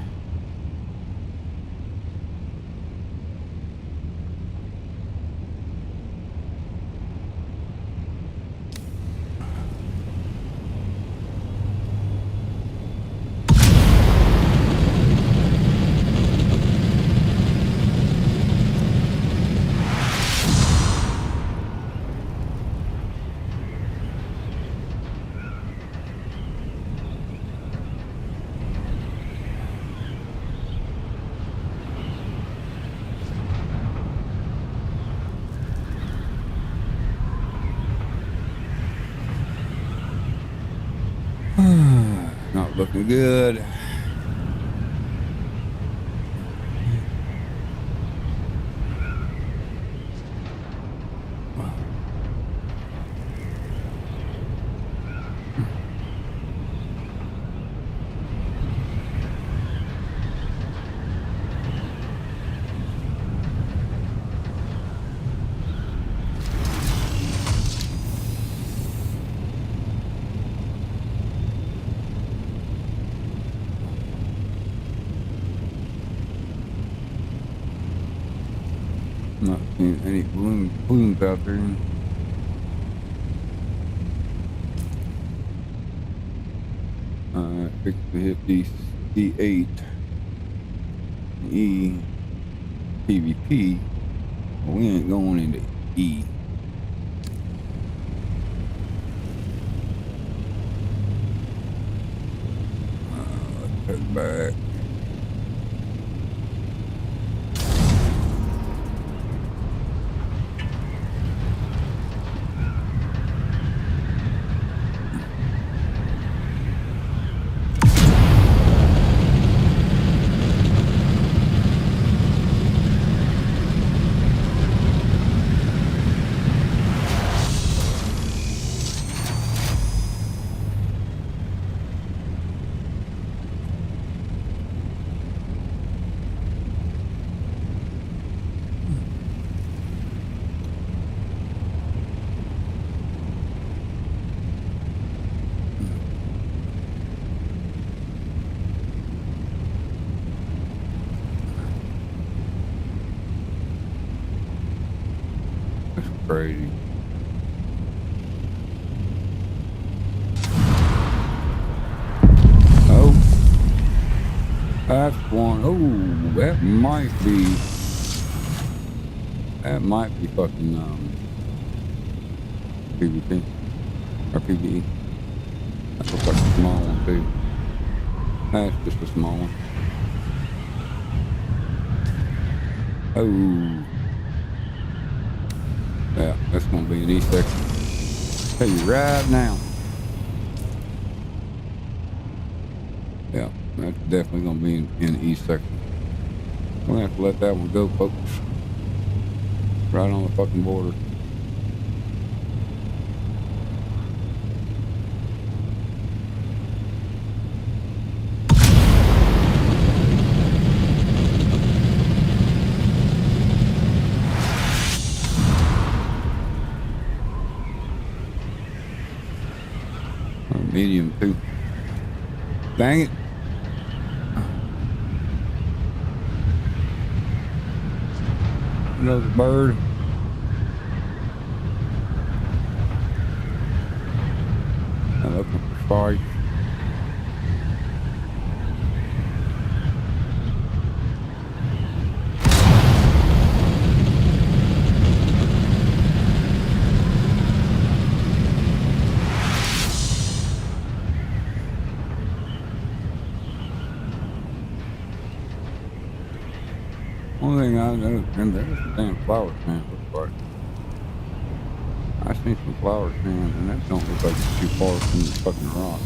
Not looking good. Not seeing any balloons out there. Fix to hit these D8 E PvP. Well, we ain't going into E. Let's head back. Crazy. Oh, that's one. Oh, that might be fucking PvP or PvE. That looks like a small one too. That's just a small one. Oh. Yeah, that's gonna be an E section. Tell you right now. Yeah, that's definitely gonna be in E section. We're gonna have to let that one go, folks. Right on the fucking border. Medium too. Dang it. Another bird. I'm looking for fight. Only thing Yeah, I know. And there's some damn flowers, man. Looks like. I seen some flowers, man, and that don't look like it's too far from the fucking rock.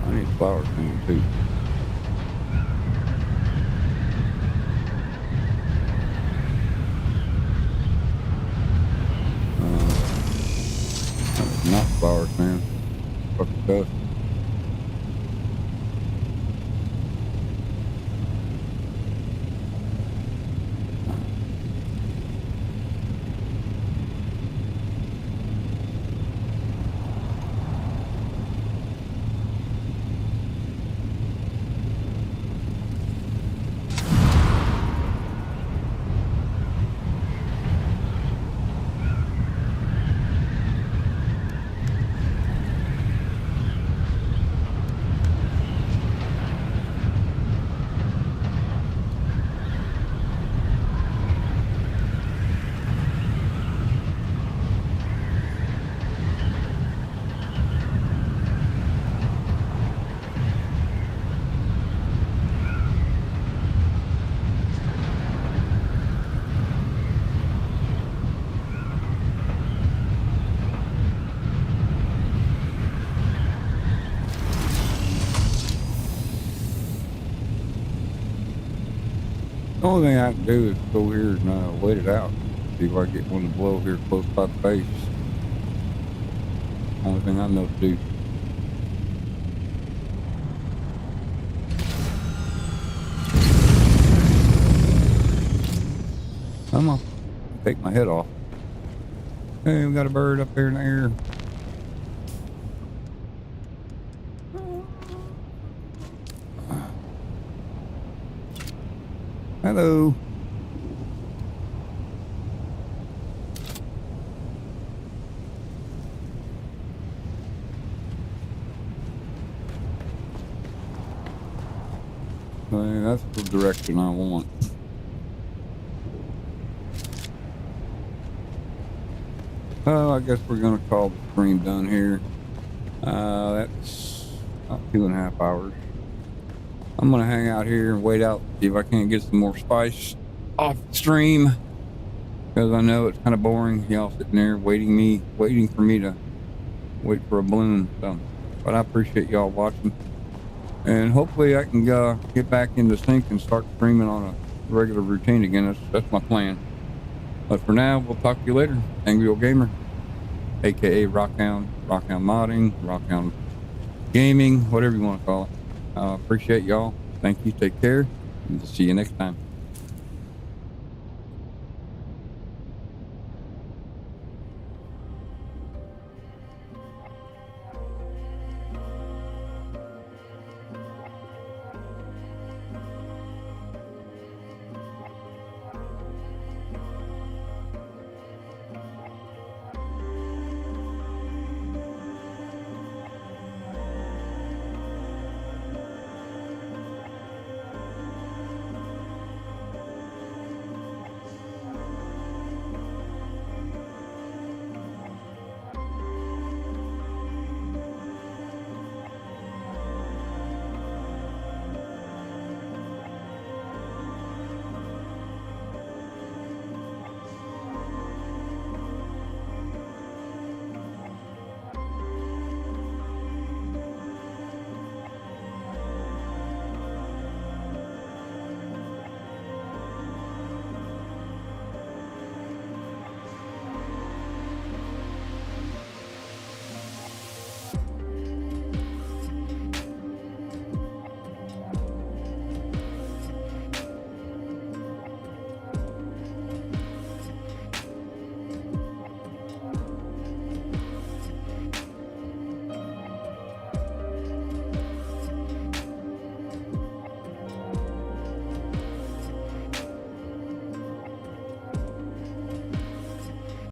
I need flowers, man, too. Not flowers, man. Fucking dust. The only thing I can do is go here and wait it out. See if I get one to blow here close by the face. Only thing I know to do. Come on. Take my head off. Hey, we got a bird up there in the air. Hello. That's the direction I want. Oh, I guess we're gonna call the stream done here. That's about 2.5 hours. I'm gonna hang out here and wait out, see if I can't get some more spice off the stream, because I know it's kind of boring. Y'all sitting there waiting for me to wait for a bloom. So, but I appreciate y'all watching, and hopefully I can get back into sync and start streaming on a regular routine again. That's my plan. But for now, we'll talk to you later. Angry Old Gamer, aka Rockhound, Rockhound Modding, Rockhound Gaming, whatever you want to call it. Appreciate y'all. Thank you. Take care. And see you next time.